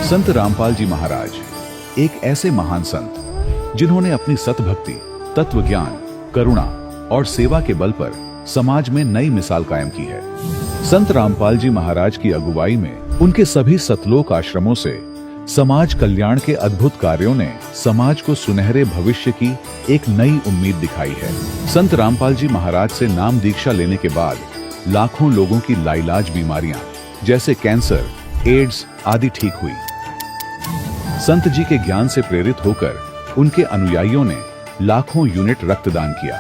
संत रामपाल जी महाराज एक ऐसे महान संत जिन्होंने अपनी सतभक्ति, तत्व ज्ञान, करुणा और सेवा के बल पर समाज में नई मिसाल कायम की है। संत रामपाल जी महाराज की अगुवाई में उनके सभी सतलोक आश्रमों से समाज कल्याण के अद्भुत कार्यों ने समाज को सुनहरे भविष्य की एक नई उम्मीद दिखाई है। संत रामपाल जी महाराज से नाम दीक्षा लेने के बाद लाखों लोगों की लाइलाज बीमारियां जैसे कैंसर, एड्स आदि ठीक हुई। संत जी के ज्ञान से प्रेरित होकर उनके अनुयायियों ने लाखों यूनिट रक्तदान किया।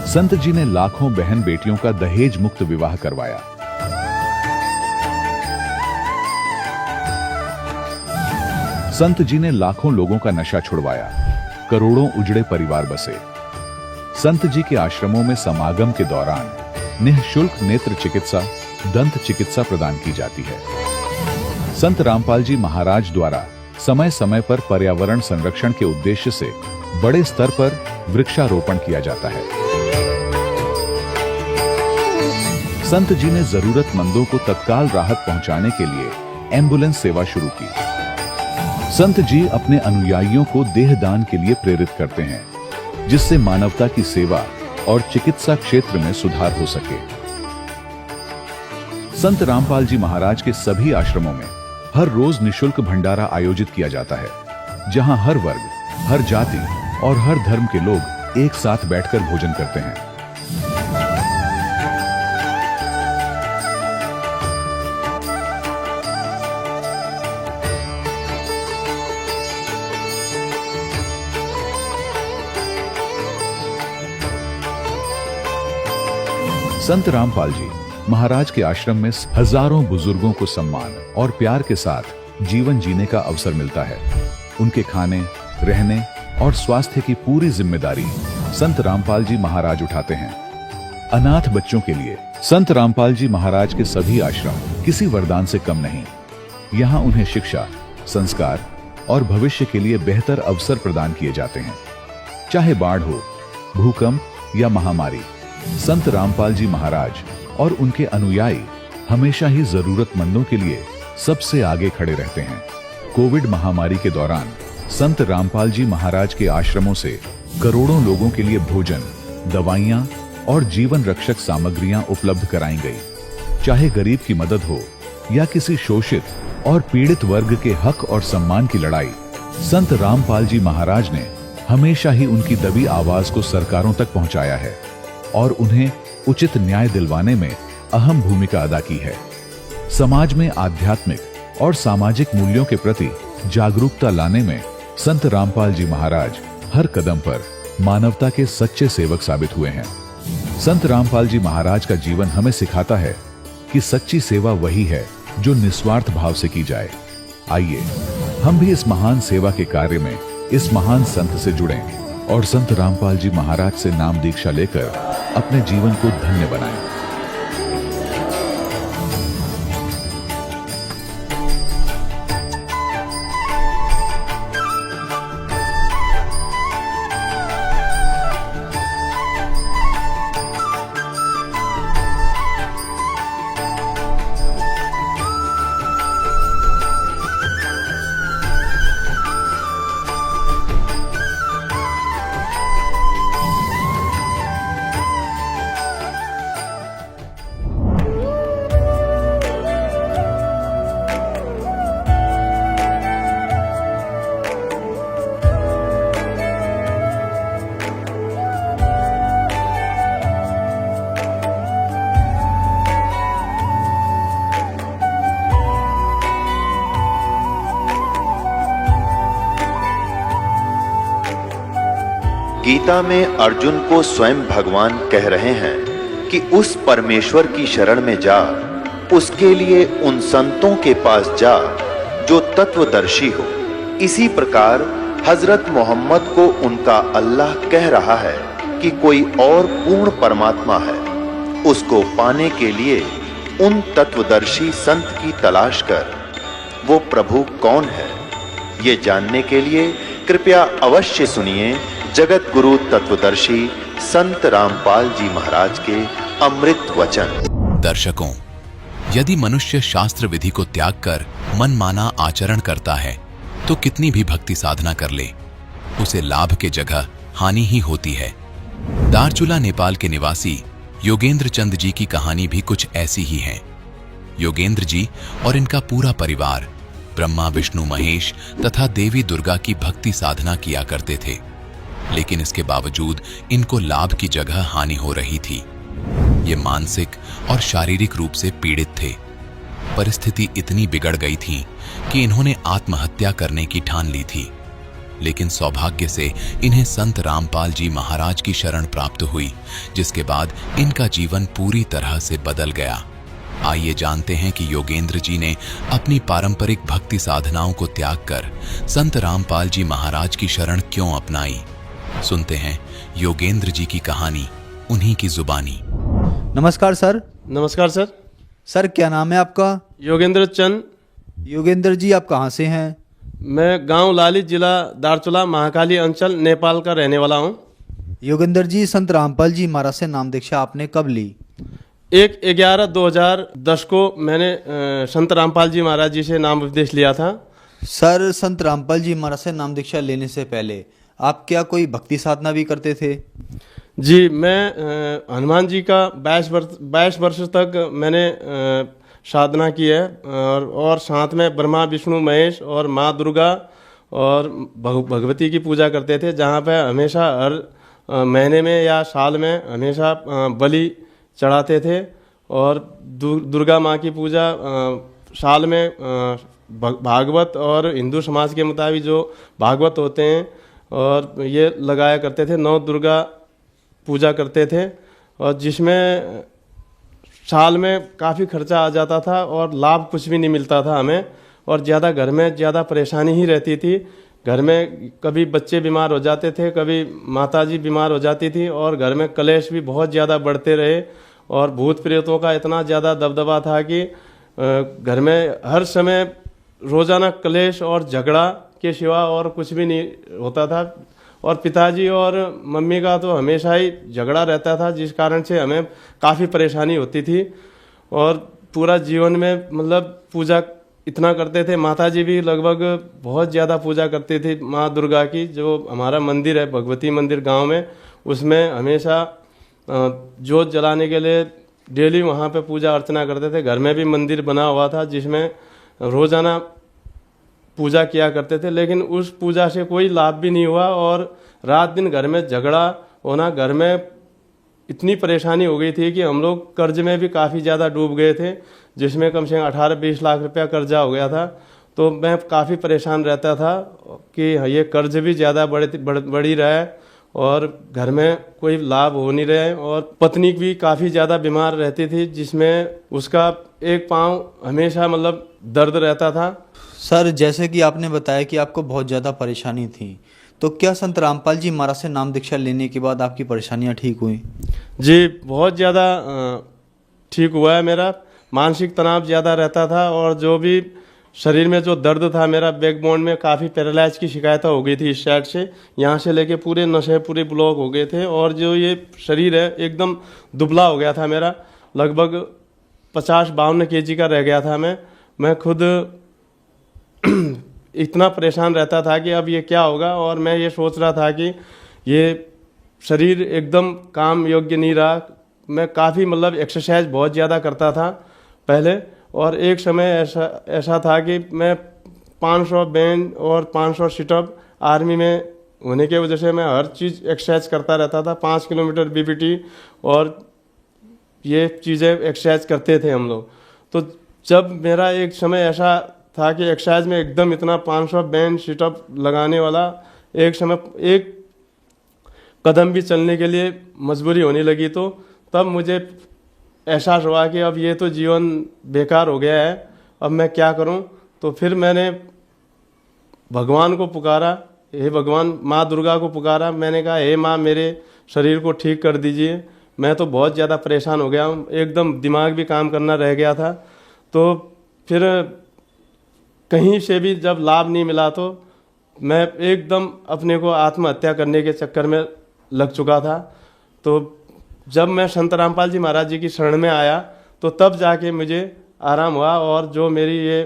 संत जी ने लाखों बहन बेटियों का दहेज मुक्त विवाह करवाया। संत जी ने लाखों लोगों का नशा छुड़वाया, करोड़ों उजड़े परिवार बसे। संत जी के आश्रमों में समागम के दौरान निःशुल्क नेत्र चिकित्सा, दंत चिकित्सा प्रदान की जाती है। संत रामपाल जी महाराज द्वारा समय समय पर पर्यावरण संरक्षण के उद्देश्य से बड़े स्तर पर वृक्षारोपण किया जाता है। संत जी ने जरूरतमंदों को तत्काल राहत पहुंचाने के लिए एम्बुलेंस सेवा शुरू की। संत जी अपने अनुयायियों को देहदान के लिए प्रेरित करते हैं, जिससे मानवता की सेवा और चिकित्सा क्षेत्र में सुधार हो सके। संत रामपाल जी महाराज के सभी आश्रमों में हर रोज निःशुल्क भंडारा आयोजित किया जाता है, जहां हर वर्ग, हर जाति और हर धर्म के लोग एक साथ बैठकर भोजन करते हैं। संत रामपाल जी महाराज के आश्रम में हजारों बुजुर्गों को सम्मान और प्यार के साथ जीवन जीने का अवसर मिलता है। उनके खाने, रहने और स्वास्थ्य की पूरी जिम्मेदारी संत रामपाल जी महाराज उठाते हैं। अनाथ बच्चों के लिए संत रामपाल जी महाराज के सभी आश्रम किसी वरदान से कम नहीं। यहाँ उन्हें शिक्षा, संस्कार और भविष्य के लिए बेहतर अवसर प्रदान किए जाते हैं। चाहे बाढ़ हो, भूकंप या महामारी, संत रामपाल जी महाराज और उनके अनुयायी हमेशा ही जरूरतमंदों के लिए सबसे आगे खड़े रहते हैं। कोविड महामारी के दौरान संत रामपाल जी महाराज के आश्रमों से करोड़ों लोगों के लिए भोजन, दवाइयां और जीवन रक्षक सामग्रियां उपलब्ध कराई गई। चाहे गरीब की मदद हो या किसी शोषित और पीड़ित वर्ग के हक और सम्मान की लड़ाई, संत रामपाल जी महाराज ने हमेशा ही उनकी दबी आवाज को सरकारों तक पहुंचाया है और उन्हें उचित न्याय दिलवाने में अहम भूमिका अदा की है। समाज में आध्यात्मिक और सामाजिक मूल्यों के प्रति जागरूकता लाने में संत रामपाल जी महाराज हर कदम पर मानवता के सच्चे सेवक साबित हुए हैं। संत रामपाल जी महाराज का जीवन हमें सिखाता है कि सच्ची सेवा वही है जो निस्वार्थ भाव से की जाए। आइए हम भी इस महान सेवा के कार्य में इस महान संत से जुड़ें और संत रामपाल जी महाराज से नाम दीक्षा लेकर अपने जीवन को धन्य बनाएं। गीता में अर्जुन को स्वयं भगवान कह रहे हैं कि उस परमेश्वर की शरण में जा, उसके लिए उन संतों के पास जा जो तत्वदर्शी हो। इसी प्रकार हजरत मोहम्मद को उनका अल्लाह कह रहा है कि कोई और पूर्ण परमात्मा है। उसको पाने के लिए उन तत्वदर्शी संत की तलाश कर। वो प्रभु कौन है, ये जानने के लिए कृपया अवश्य सुनिए जगत गुरु तत्वदर्शी संत रामपाल जी महाराज के अमृत वचन। दर्शकों, यदि मनुष्य शास्त्र विधि को त्याग कर मनमाना आचरण करता है तो कितनी भी भक्ति साधना कर ले, उसे लाभ के जगह हानि ही होती है। दारचूला नेपाल के निवासी योगेंद्र चंद जी की कहानी भी कुछ ऐसी ही है। योगेंद्र जी और इनका पूरा परिवार ब्रह्मा विष्णु महेश तथा देवी दुर्गा की भक्ति साधना किया करते थे, लेकिन इसके बावजूद इनको लाभ की जगह हानि हो रही थी। ये मानसिक और शारीरिक रूप से पीड़ित थे। परिस्थिति इतनी बिगड़ गई थी कि इन्होंने आत्महत्या करने की ठान ली थी, लेकिन सौभाग्य से इन्हें संत रामपाल जी महाराज की शरण प्राप्त हुई, जिसके बाद इनका जीवन पूरी तरह से बदल गया। आइए जानते हैं कि योगेंद्र जी ने अपनी पारंपरिक भक्ति साधनाओं को त्याग कर संत रामपाल जी महाराज की शरण क्यों अपनाई। सुनते हैं योगेंद्र जी की कहानी उन्हीं की जुबानी। नमस्कार सर। नमस्कार सर। सर क्या नाम है आपका? योगेंद्र चंद। योगेंद्र जी आप कहाँ से हैं? मैं गांव लाली, जिला दारचूला, महाकाली अंचल, नेपाल का रहने वाला हूं। योगेंद्र जी, संत रामपाल जी महाराज से नाम दीक्षा आपने कब ली? 1/11/2010 को मैंने संत रामपाल जी महाराज जी से नाम उपदेश लिया था। सर, संत रामपाल जी महाराज से नाम दीक्षा लेने से पहले आप क्या कोई भक्ति साधना भी करते थे? जी, मैं हनुमान जी का 22 वर्ष तक मैंने साधना की है, और साथ में ब्रह्मा विष्णु महेश और माँ दुर्गा और भगवती की पूजा करते थे, जहाँ पे हमेशा हर महीने में या साल में हमेशा बलि चढ़ाते थे। और दुर्गा माँ की पूजा साल में भागवत और हिंदू समाज के मुताबिक जो भागवत होते हैं और ये लगाया करते थे। 9 दुर्गा पूजा करते थे, और जिसमें साल में काफ़ी खर्चा आ जाता था और लाभ कुछ भी नहीं मिलता था हमें, और ज़्यादा घर में ज़्यादा परेशानी ही रहती थी। घर में कभी बच्चे बीमार हो जाते थे, कभी माताजी बीमार हो जाती थी, और घर में कलेश भी बहुत ज़्यादा बढ़ते रहे, और भूत प्रेतों का इतना ज़्यादा दबदबा था कि घर में हर समय रोज़ाना कलेश और झगड़ा के सिवा और कुछ भी नहीं होता था। और पिताजी और मम्मी का तो हमेशा ही झगड़ा रहता था, जिस कारण से हमें काफ़ी परेशानी होती थी। और पूरा जीवन में मतलब पूजा इतना करते थे। माताजी भी लगभग बहुत ज़्यादा पूजा करती थी माँ दुर्गा की। जो हमारा मंदिर है भगवती मंदिर गांव में, उसमें हमेशा जोत जलाने के लिए डेली वहाँ पे पूजा अर्चना करते थे। घर में भी मंदिर बना हुआ था जिसमें रोज़ाना पूजा किया करते थे, लेकिन उस पूजा से कोई लाभ भी नहीं हुआ, और रात दिन घर में झगड़ा होना। घर में इतनी परेशानी हो गई थी कि हम लोग कर्ज में भी काफ़ी ज़्यादा डूब गए थे, जिसमें कम से कम 18-20 लाख रुपया कर्जा हो गया था। तो मैं काफ़ी परेशान रहता था कि ये कर्ज भी ज़्यादा बढ़ ही रहा है, और घर में कोई लाभ हो नहीं रहे। और पत्नी भी काफ़ी ज़्यादा बीमार रहती थी, जिसमें उसका एक पाँव हमेशा मतलब दर्द रहता था। सर, जैसे कि आपने बताया कि आपको बहुत ज़्यादा परेशानी थी, तो क्या संत रामपाल जी महाराज से नाम दीक्षा लेने के बाद आपकी परेशानियां ठीक हुई? जी, बहुत ज़्यादा ठीक हुआ है। मेरा मानसिक तनाव ज़्यादा रहता था, और जो भी शरीर में जो दर्द था, मेरा बैकबोन में काफ़ी पैरालाइज की शिकायत हो गई थी। इस साइड से यहाँ से लेके पूरे नसें पूरे ब्लॉक हो गए थे, और जो ये शरीर है एकदम दुबला हो गया था मेरा। लगभग 50-52 kg का रह गया था मैं खुद इतना परेशान रहता था कि अब ये क्या होगा। और मैं ये सोच रहा था कि ये शरीर एकदम काम योग्य नहीं रहा। मैं काफ़ी मतलब एक्सरसाइज बहुत ज़्यादा करता था पहले, और एक समय ऐसा था कि मैं 500 बेंच और 500 सिटअप आर्मी में होने की वजह से मैं हर चीज़ एक्सरसाइज करता रहता था। 5 किलोमीटर बीपीटी और ये चीज़ें एक्सरसाइज करते थे हम लोग। तो जब मेरा एक समय ऐसा था कि एक्सरसाइज में एकदम इतना 500 बेंच सिटअप लगाने वाला, एक समय एक कदम भी चलने के लिए मजबूरी होने लगी, तो तब मुझे एहसास हुआ कि अब ये तो जीवन बेकार हो गया है, अब मैं क्या करूं। तो फिर मैंने भगवान को पुकारा, हे भगवान, माँ दुर्गा को पुकारा। मैंने कहा, हे माँ, मेरे शरीर को ठीक कर दीजिए, मैं तो बहुत ज़्यादा परेशान हो गया हूँ, एकदम दिमाग भी काम करना रह गया था। तो फिर कहीं से भी जब लाभ नहीं मिला तो मैं एकदम अपने को आत्महत्या करने के चक्कर में लग चुका था। तो जब मैं संत रामपाल जी महाराज जी की शरण में आया, तो तब जाके मुझे आराम हुआ और जो मेरी ये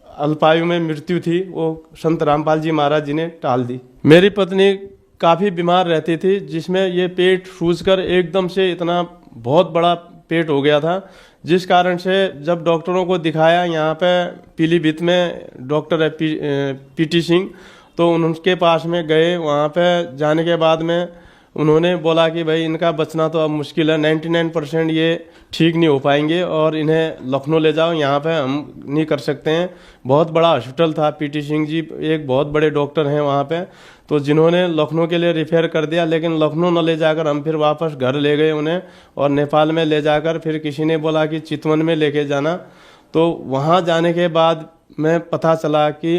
अल्पायु में मृत्यु थी वो संत रामपाल जी महाराज जी ने टाल दी। मेरी पत्नी काफ़ी बीमार रहती थी, जिसमें ये पेट सूजकर एकदम से इतना बहुत बड़ा पेट हो गया था, जिस कारण से जब डॉक्टरों को दिखाया, यहाँ पे पीलीभीत में डॉक्टर है पीटी सिंह, तो उनके पास में गए। वहाँ पे जाने के बाद में उन्होंने बोला कि भाई इनका बचना तो अब मुश्किल है, 99% ये ठीक नहीं हो पाएंगे और इन्हें लखनऊ ले जाओ, यहाँ पे हम नहीं कर सकते हैं। बहुत बड़ा हॉस्पिटल था, पीटी सिंह जी एक बहुत बड़े डॉक्टर हैं वहाँ पे, तो जिन्होंने लखनऊ के लिए रिफेयर कर दिया, लेकिन लखनऊ न ले जाकर हम फिर वापस घर ले गए उन्हें, और नेपाल में ले जाकर फिर किसी ने बोला कि चितवन में लेके जाना। तो वहाँ जाने के बाद में पता चला कि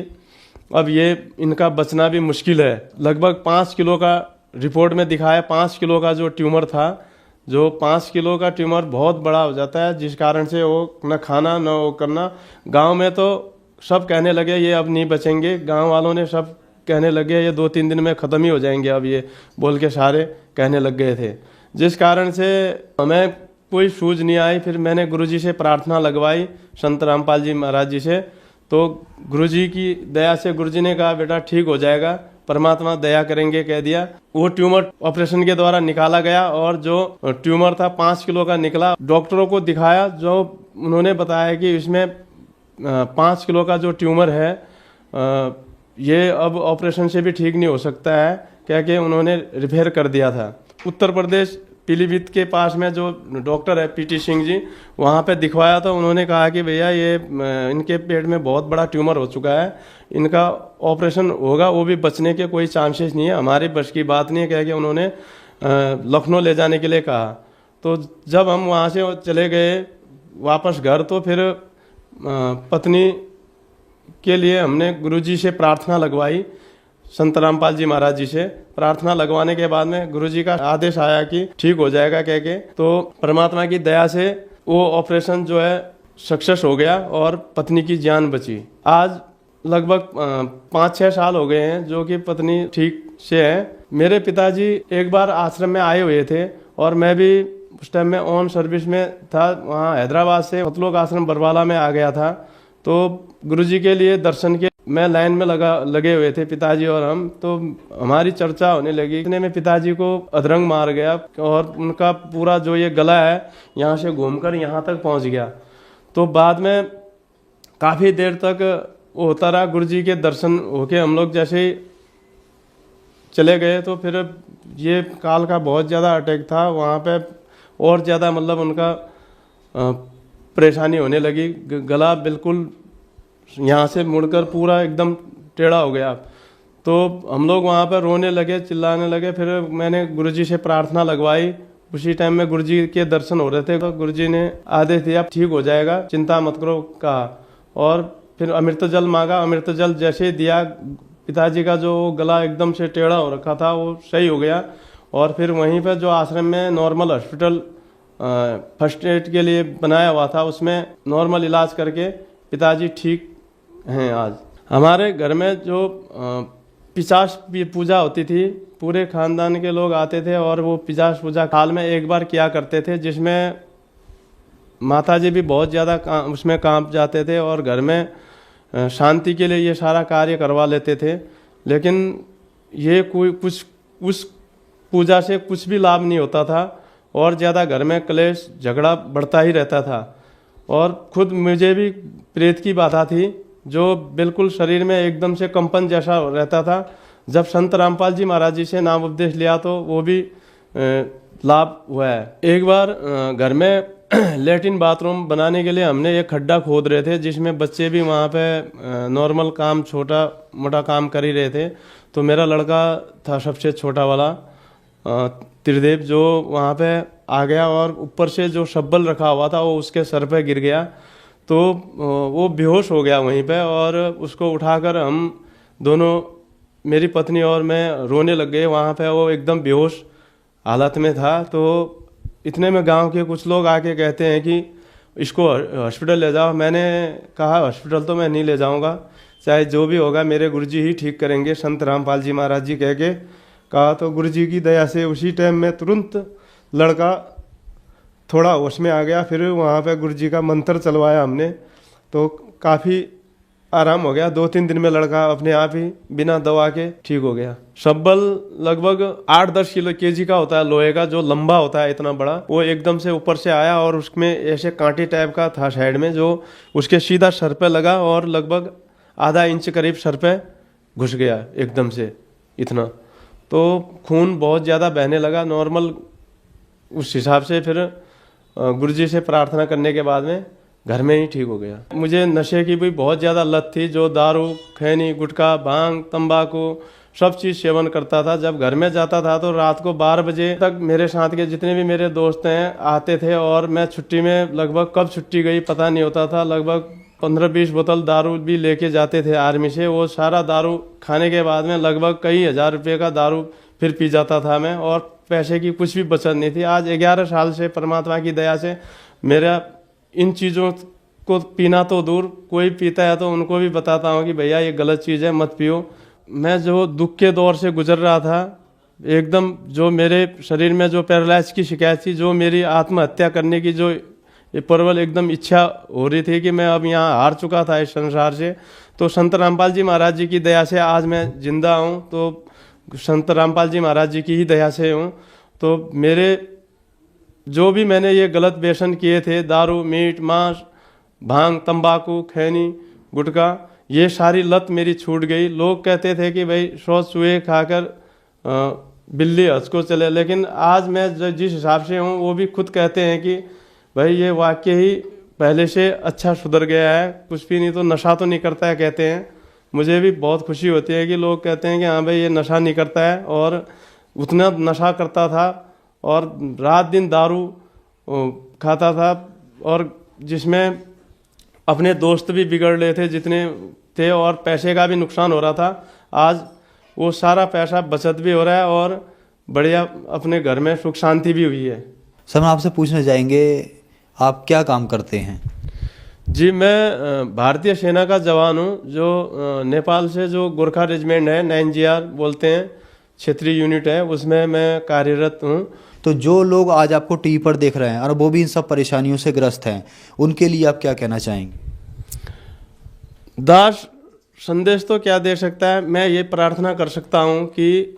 अब ये इनका बचना भी मुश्किल है। लगभग 5 किलो का रिपोर्ट में दिखाया, 5 किलो का जो ट्यूमर था, जो 5 किलो का ट्यूमर बहुत बड़ा हो जाता है, जिस कारण से वो न खाना न वो करना। गांव में तो सब कहने लगे ये अब नहीं बचेंगे, गांव वालों ने सब कहने लगे ये 2-3 दिन में ख़त्म ही हो जाएंगे, अब ये बोल के सारे कहने लग गए थे, जिस कारण से हमें कोई सूझ नहीं आई। फिर मैंने गुरुजी से प्रार्थना लगवाई, संत रामपाल जी महाराज जी से, तो गुरुजी की दया से गुरुजी ने कहा बेटा ठीक हो जाएगा, परमात्मा दया करेंगे कह दिया। वो ट्यूमर ऑपरेशन के द्वारा निकाला गया और जो ट्यूमर था 5 किलो का निकला। डॉक्टरों को दिखाया, जो उन्होंने बताया कि इसमें 5 किलो का जो ट्यूमर है ये अब ऑपरेशन से भी ठीक नहीं हो सकता है, क्या कि उन्होंने रिफेयर कर दिया था। उत्तर प्रदेश पीलीभीत के पास में जो डॉक्टर है पीटी सिंह जी, वहाँ पे दिखवाया तो उन्होंने कहा कि भैया ये इनके पेट में बहुत बड़ा ट्यूमर हो चुका है, इनका ऑपरेशन होगा, वो भी बचने के कोई चांसेस नहीं है, हमारी बस की बात नहीं है, कह के उन्होंने लखनऊ ले जाने के लिए कहा। तो जब हम वहाँ से चले गए वापस घर, तो फिर पत्नी के लिए हमने गुरुजी से प्रार्थना लगवाई, संत रामपाल जी महाराज जी से प्रार्थना लगवाने के बाद में गुरुजी का आदेश आया कि ठीक हो जाएगा कह के। तो परमात्मा की दया से वो ऑपरेशन जो है सक्सेस हो गया और पत्नी की जान बची। आज लगभग 5-6 साल हो गए हैं जो कि पत्नी ठीक से है। मेरे पिताजी एक बार आश्रम में आए हुए थे और मैं भी उस टाइम में ऑन सर्विस में था, वहाँ हैदराबाद से मतलोक आश्रम बरवाला में आ गया था। तो गुरुजी के लिए दर्शन के मैं लाइन में लगे हुए थे पिताजी और हम, तो हमारी चर्चा होने लगी। इतने में पिताजी को अधरंग मार गया और उनका पूरा जो ये गला है यहाँ से घूमकर यहाँ तक पहुँच गया। तो बाद में काफ़ी देर तक वो होता रहा। गुरुजी के दर्शन होके हम लोग जैसे ही चले गए तो फिर ये काल का बहुत ज़्यादा अटैक था वहाँ पे, और ज़्यादा मतलब उनका परेशानी होने लगी। गला बिल्कुल यहाँ से मुड़कर पूरा एकदम टेढ़ा हो गया। तो हम लोग वहाँ पर रोने लगे, चिल्लाने लगे। फिर मैंने गुरुजी से प्रार्थना लगवाई, उसी टाइम में गुरुजी के दर्शन हो रहे थे, तो गुरुजी ने आदेश दिया ठीक हो जाएगा, चिंता मत करो कहा। और फिर अमृत जल मांगा, अमृत जल जैसे ही दिया, पिताजी का जो गला एकदम से टेढ़ा हो रखा था वो सही हो गया। और फिर वहीं पर जो आश्रम में नॉर्मल हॉस्पिटल फर्स्ट एड के लिए बनाया हुआ था, उसमें नॉर्मल इलाज करके पिताजी ठीक हैं। आज हमारे घर में जो पिशाच पूजा होती थी, पूरे खानदान के लोग आते थे और वो पिशाच पूजा साल में एक बार किया करते थे, जिसमें माताजी भी बहुत ज़्यादा उसमें कांप जाते थे और घर में शांति के लिए ये सारा कार्य करवा लेते थे। लेकिन ये कोई कुछ उस पूजा से कुछ भी लाभ नहीं होता था और ज़्यादा घर में क्लेश झगड़ा बढ़ता ही रहता था। और खुद मुझे भी प्रेत की बाधा थी, जो बिल्कुल शरीर में एकदम से कंपन जैसा रहता था। जब संत रामपाल जी महाराज जी से नाम उपदेश लिया तो वो भी लाभ हुआ है। एक बार घर में लेटिन बाथरूम बनाने के लिए हमने एक खड्डा खोद रहे थे, जिसमें बच्चे भी वहाँ पे नॉर्मल काम छोटा मोटा काम कर ही रहे थे। तो मेरा लड़का था सबसे छोटा वाला त्रिदेव, जो वहाँ पे आ गया और ऊपर से जो शब्बल रखा हुआ था वो उसके सर पे गिर गया। तो वो बेहोश हो गया वहीं पे, और उसको उठाकर हम दोनों, मेरी पत्नी और मैं, रोने लग गए। वहाँ पे वो एकदम बेहोश हालत में था। तो इतने में गांव के कुछ लोग आके कहते हैं कि इसको हॉस्पिटल ले जाओ। मैंने कहा हॉस्पिटल तो मैं नहीं ले जाऊंगा, चाहे जो भी होगा मेरे गुरुजी ही ठीक करेंगे, संत रामपाल जी महाराज जी कह के कहा। तो गुरुजी की दया से उसी टाइम में तुरंत लड़का थोड़ा होश में आ गया। फिर वहाँ पे गुरु जी का मंत्र चलवाया हमने, तो काफ़ी आराम हो गया। 2-3 दिन में लड़का अपने आप ही बिना दवा के ठीक हो गया। शब्बल लगभग 8-10 किलो केजी का होता है, लोहे का, जो लंबा होता है इतना बड़ा। वो एकदम से ऊपर से आया और उसमें ऐसे कांटे टाइप का था साइड में, जो उसके सीधा सर पे लगा और लगभग आधा इंच करीब सर पे घुस गया एकदम से इतना। तो खून बहुत ज़्यादा बहने लगा नॉर्मल। उस हिसाब से फिर गुरुजी से प्रार्थना करने के बाद में घर में ही ठीक हो गया। मुझे नशे की भी बहुत ज़्यादा लत थी, जो दारू, खैनी, गुटखा, भांग, तंबाकू सब चीज़ सेवन करता था। जब घर में जाता था तो रात को 12 बजे तक मेरे साथ के जितने भी मेरे दोस्त हैं आते थे, और मैं छुट्टी में लगभग कब छुट्टी गई पता नहीं होता था, लगभग 15-20 बोतल दारू भी लेके जाते थे आर्मी से। वो सारा दारू खाने के बाद में लगभग कई हज़ार रुपये का दारू फिर पी जाता था मैं, और पैसे की कुछ भी बचत नहीं थी। आज 11 साल से परमात्मा की दया से मेरा इन चीज़ों को पीना तो दूर, कोई पीता है तो उनको भी बताता हूँ कि भैया ये गलत चीज़ है, मत पियो। मैं जो दुख के दौर से गुजर रहा था एकदम, जो मेरे शरीर में जो पैरालाइज की शिकायत थी, जो मेरी आत्महत्या करने की जो ये प्रबल एकदम इच्छा हो रही थी कि मैं अब यहाँ हार चुका था इस संसार से, तो संत रामपाल जी महाराज जी की दया से आज मैं जिंदा हूँ। तो संत रामपाल जी महाराज जी की ही दया से हूँ। तो मेरे जो भी मैंने ये गलत व्यसन किए थे, दारू, मीट, मांस, भांग, तंबाकू, खैनी, गुटखा, ये सारी लत मेरी छूट गई। लोग कहते थे कि भाई 100 चूहे खाकर बिल्ली हंस को चले, लेकिन आज मैं जिस हिसाब से हूँ वो भी खुद कहते हैं कि भाई ये वाक्य ही पहले से अच्छा सुधर गया है, कुछ भी नहीं तो नशा तो नहीं करता है कहते हैं। मुझे भी बहुत खुशी होती है कि लोग कहते हैं कि हाँ भाई ये नशा नहीं करता है, और उतना नशा करता था और रात दिन दारू खाता था, और जिसमें अपने दोस्त भी बिगड़ रहे थे जितने थे, और पैसे का भी नुकसान हो रहा था। आज वो सारा पैसा बचत भी हो रहा है और बढ़िया अपने घर में सुख शांति भी हुई है। सर हम आपसे पूछना चाहेंगे, आप क्या काम करते हैं? जी, मैं भारतीय सेना का जवान हूँ, जो नेपाल से जो गोरखा रेजिमेंट है, 9GR बोलते हैं, क्षेत्रीय यूनिट है, उसमें मैं कार्यरत हूँ। तो जो लोग आज आपको टीवी पर देख रहे हैं और वो भी इन सब परेशानियों से ग्रस्त हैं, उनके लिए आप क्या कहना चाहेंगे? दास संदेश तो क्या दे सकता है, मैं ये प्रार्थना कर सकता हूँ कि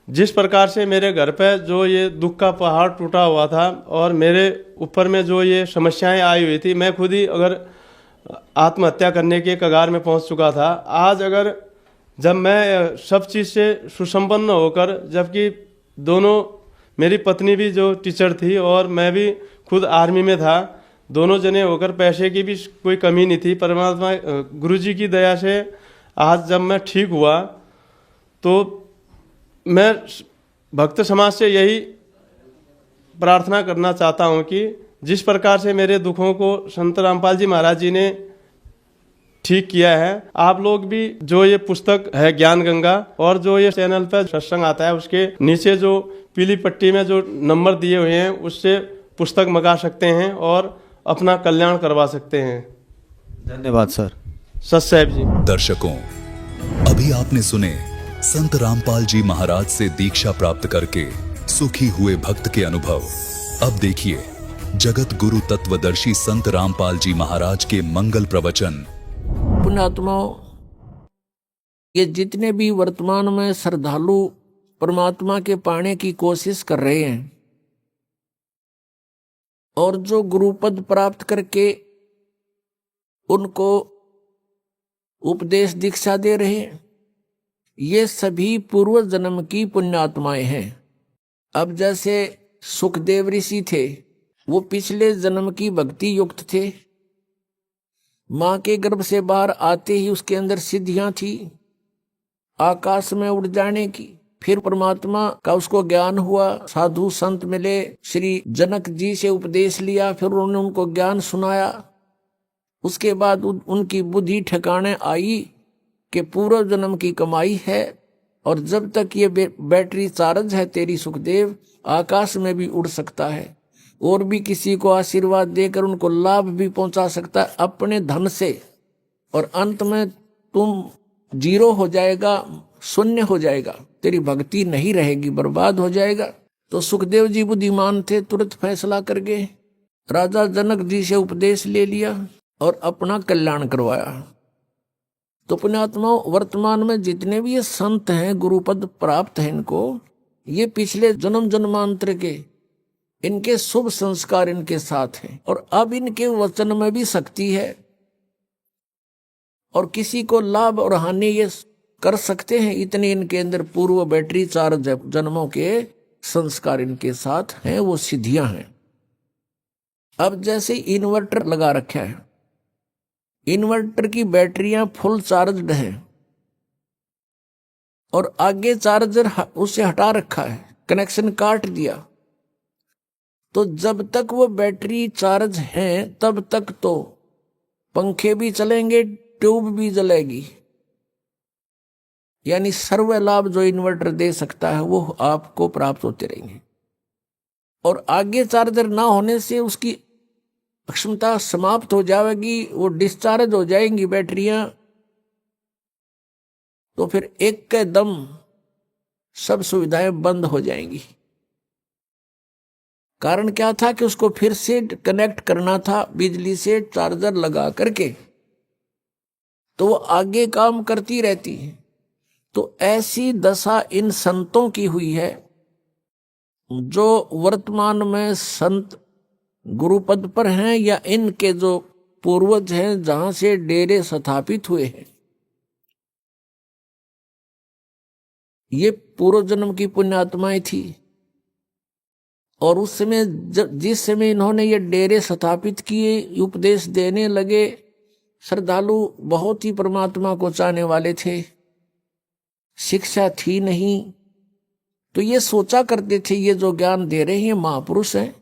जिस प्रकार से मेरे घर पे जो ये दुख का पहाड़ टूटा हुआ था और मेरे ऊपर में जो ये समस्याएं आई हुई थी, मैं खुद ही अगर आत्महत्या करने के कगार में पहुंच चुका था। आज अगर जब मैं सब चीज़ से सुसंपन्न होकर, जबकि दोनों, मेरी पत्नी भी जो टीचर थी और मैं भी खुद आर्मी में था, दोनों जने होकर पैसे की भी कोई कमी नहीं थी। परमात्मा गुरुजी की दया से आज जब मैं ठीक हुआ, तो मैं भक्त समाज से यही प्रार्थना करना चाहता हूँ कि जिस प्रकार से मेरे दुखों को संत रामपाल जी महाराज जी ने ठीक किया है, आप लोग भी जो ये पुस्तक है ज्ञान गंगा, और जो ये चैनल पर सत्संग आता है उसके नीचे जो पीली पट्टी में जो नंबर दिए हुए हैं, उससे पुस्तक मंगा सकते हैं और अपना कल्याण करवा सकते हैं। धन्यवाद सर। सत जी। दर्शकों, अभी आपने सुने संत रामपाल जी महाराज से दीक्षा प्राप्त करके सुखी हुए भक्त के अनुभव। अब देखिए जगत गुरु तत्वदर्शी संत रामपाल जी महाराज के मंगल प्रवचन। पुण्यात्माओं, ये जितने भी वर्तमान में श्रद्धालु परमात्मा के पाने की कोशिश कर रहे हैं और जो गुरुपद प्राप्त करके उनको उपदेश दीक्षा दे रहे हैं, ये सभी पूर्व जन्म की पुण्यात्माएं हैं। अब जैसे सुखदेव ऋषि थे, वो पिछले जन्म की भक्ति युक्त थे। मां के गर्भ से बाहर आते ही उसके अंदर सिद्धियां थी, आकाश में उड़ जाने की। फिर परमात्मा का उसको ज्ञान हुआ, साधु संत मिले, श्री जनक जी से उपदेश लिया, फिर उन्होंने उनको ज्ञान सुनाया। उसके बाद उनकी बुद्धि ठिकाने आई कि पूर्व जन्म की कमाई है, और जब तक ये बैटरी चार्ज है तेरी सुखदेव, आकाश में भी उड़ सकता है और भी किसी को आशीर्वाद देकर उनको लाभ भी पहुंचा सकता है अपने धन से। और अंत में तुम जीरो हो जाएगा, शून्य हो जाएगा, तेरी भक्ति नहीं रहेगी, बर्बाद हो जाएगा। तो सुखदेव जी बुद्धिमान थे, तुरंत फैसला कर गए राजा जनक जी से उपदेश ले लिया और अपना कल्याण करवाया। तो पुण्यात्माओं, वर्तमान में जितने भी ये संत हैं, गुरुपद प्राप्त है इनको, ये पिछले जन्म जन्मांतर के इनके शुभ संस्कार इनके साथ हैं और अब इनके वचन में भी शक्ति है और किसी को लाभ और हानि ये कर सकते हैं। इतने इनके अंदर पूर्व बैटरी 4 जन्मों के संस्कार इनके साथ हैं, वो सिद्धियां हैं। अब जैसे इन्वर्टर लगा रखा है, इन्वर्टर की बैटरियां फुल चार्जड हैं और आगे चार्जर उसे हटा रखा है, कनेक्शन काट दिया, तो जब तक वो बैटरी चार्ज है तब तक तो पंखे भी चलेंगे, ट्यूब भी जलेगी। यानी सर्व लाभ जो इन्वर्टर दे सकता है वो आपको प्राप्त होते रहेंगे। और आगे चार्जर ना होने से उसकी क्षमता समाप्त हो जाएगी, वो डिस्चार्ज हो जाएंगी बैटरियां, तो फिर एक के दम सब सुविधाएं बंद हो जाएंगी। कारण क्या था कि उसको फिर से कनेक्ट करना था बिजली से चार्जर लगा करके, तो वो आगे काम करती रहती है। तो ऐसी दशा इन संतों की हुई है जो वर्तमान में संत गुरुपद पर हैं या इनके जो पूर्वज हैं जहां से डेरे स्थापित हुए हैं। ये पूर्व जन्म की पुण्यात्माएं थी और उस समय जिस समय इन्होंने ये डेरे स्थापित किए, उपदेश देने लगे, श्रद्धालु बहुत ही परमात्मा को चाहने वाले थे, शिक्षा थी नहीं, तो ये सोचा करते थे ये जो ज्ञान दे रहे हैं महापुरुष हैं,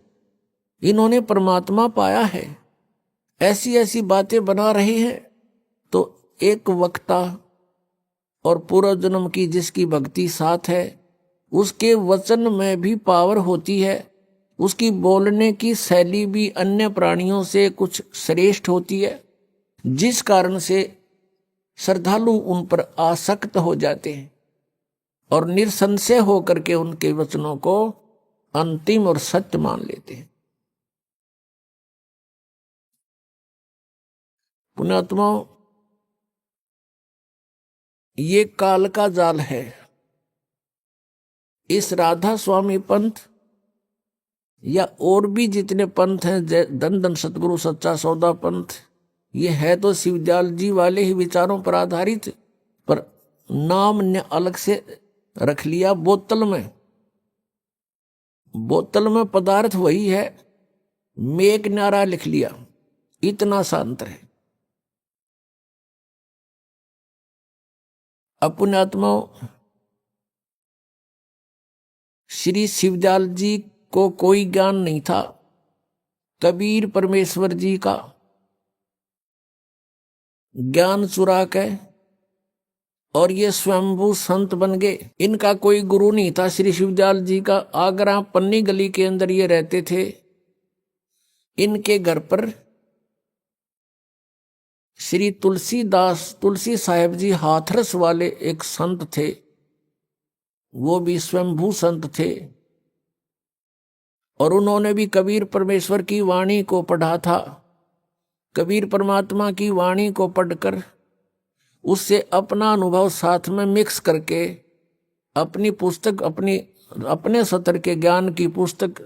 इन्होंने परमात्मा पाया है, ऐसी ऐसी बातें बना रहे हैं। तो एक वक्ता और पूर्व जन्म की जिसकी भक्ति साथ है, उसके वचन में भी पावर होती है, उसकी बोलने की शैली भी अन्य प्राणियों से कुछ श्रेष्ठ होती है, जिस कारण से श्रद्धालु उन पर आसक्त हो जाते हैं और निसंशय होकर के उनके वचनों को अंतिम और सत्य मान लेते हैं। पुण्यात्माओं, ये काल का जाल है। इस राधा स्वामी पंथ या और भी जितने पंथ हैं, धन धन सतगुरु सच्चा सौदा पंथ, ये है तो शिवदयाल जी वाले ही विचारों पर आधारित, पर नाम ने अलग से रख लिया बोतल में। बोतल में पदार्थ वही है, मेक नारा लिख लिया, इतना सा अंतर है। अब पुण्यात्माओं, श्री शिवदयाल जी को कोई ज्ञान नहीं था, कबीर परमेश्वर जी का ज्ञान चुरा के और ये स्वयंभू संत बन गए। इनका कोई गुरु नहीं था श्री शिवदयाल जी का। आगरा पन्नी गली के अंदर ये रहते थे। इनके घर पर श्री तुलसी साहेब जी हाथरस वाले एक संत थे, वो भी स्वयंभू संत थे और उन्होंने भी कबीर परमेश्वर की वाणी को पढ़ा था। कबीर परमात्मा की वाणी को पढ़कर उससे अपना अनुभव साथ में मिक्स करके अपनी पुस्तक, अपने सतर के ज्ञान की पुस्तक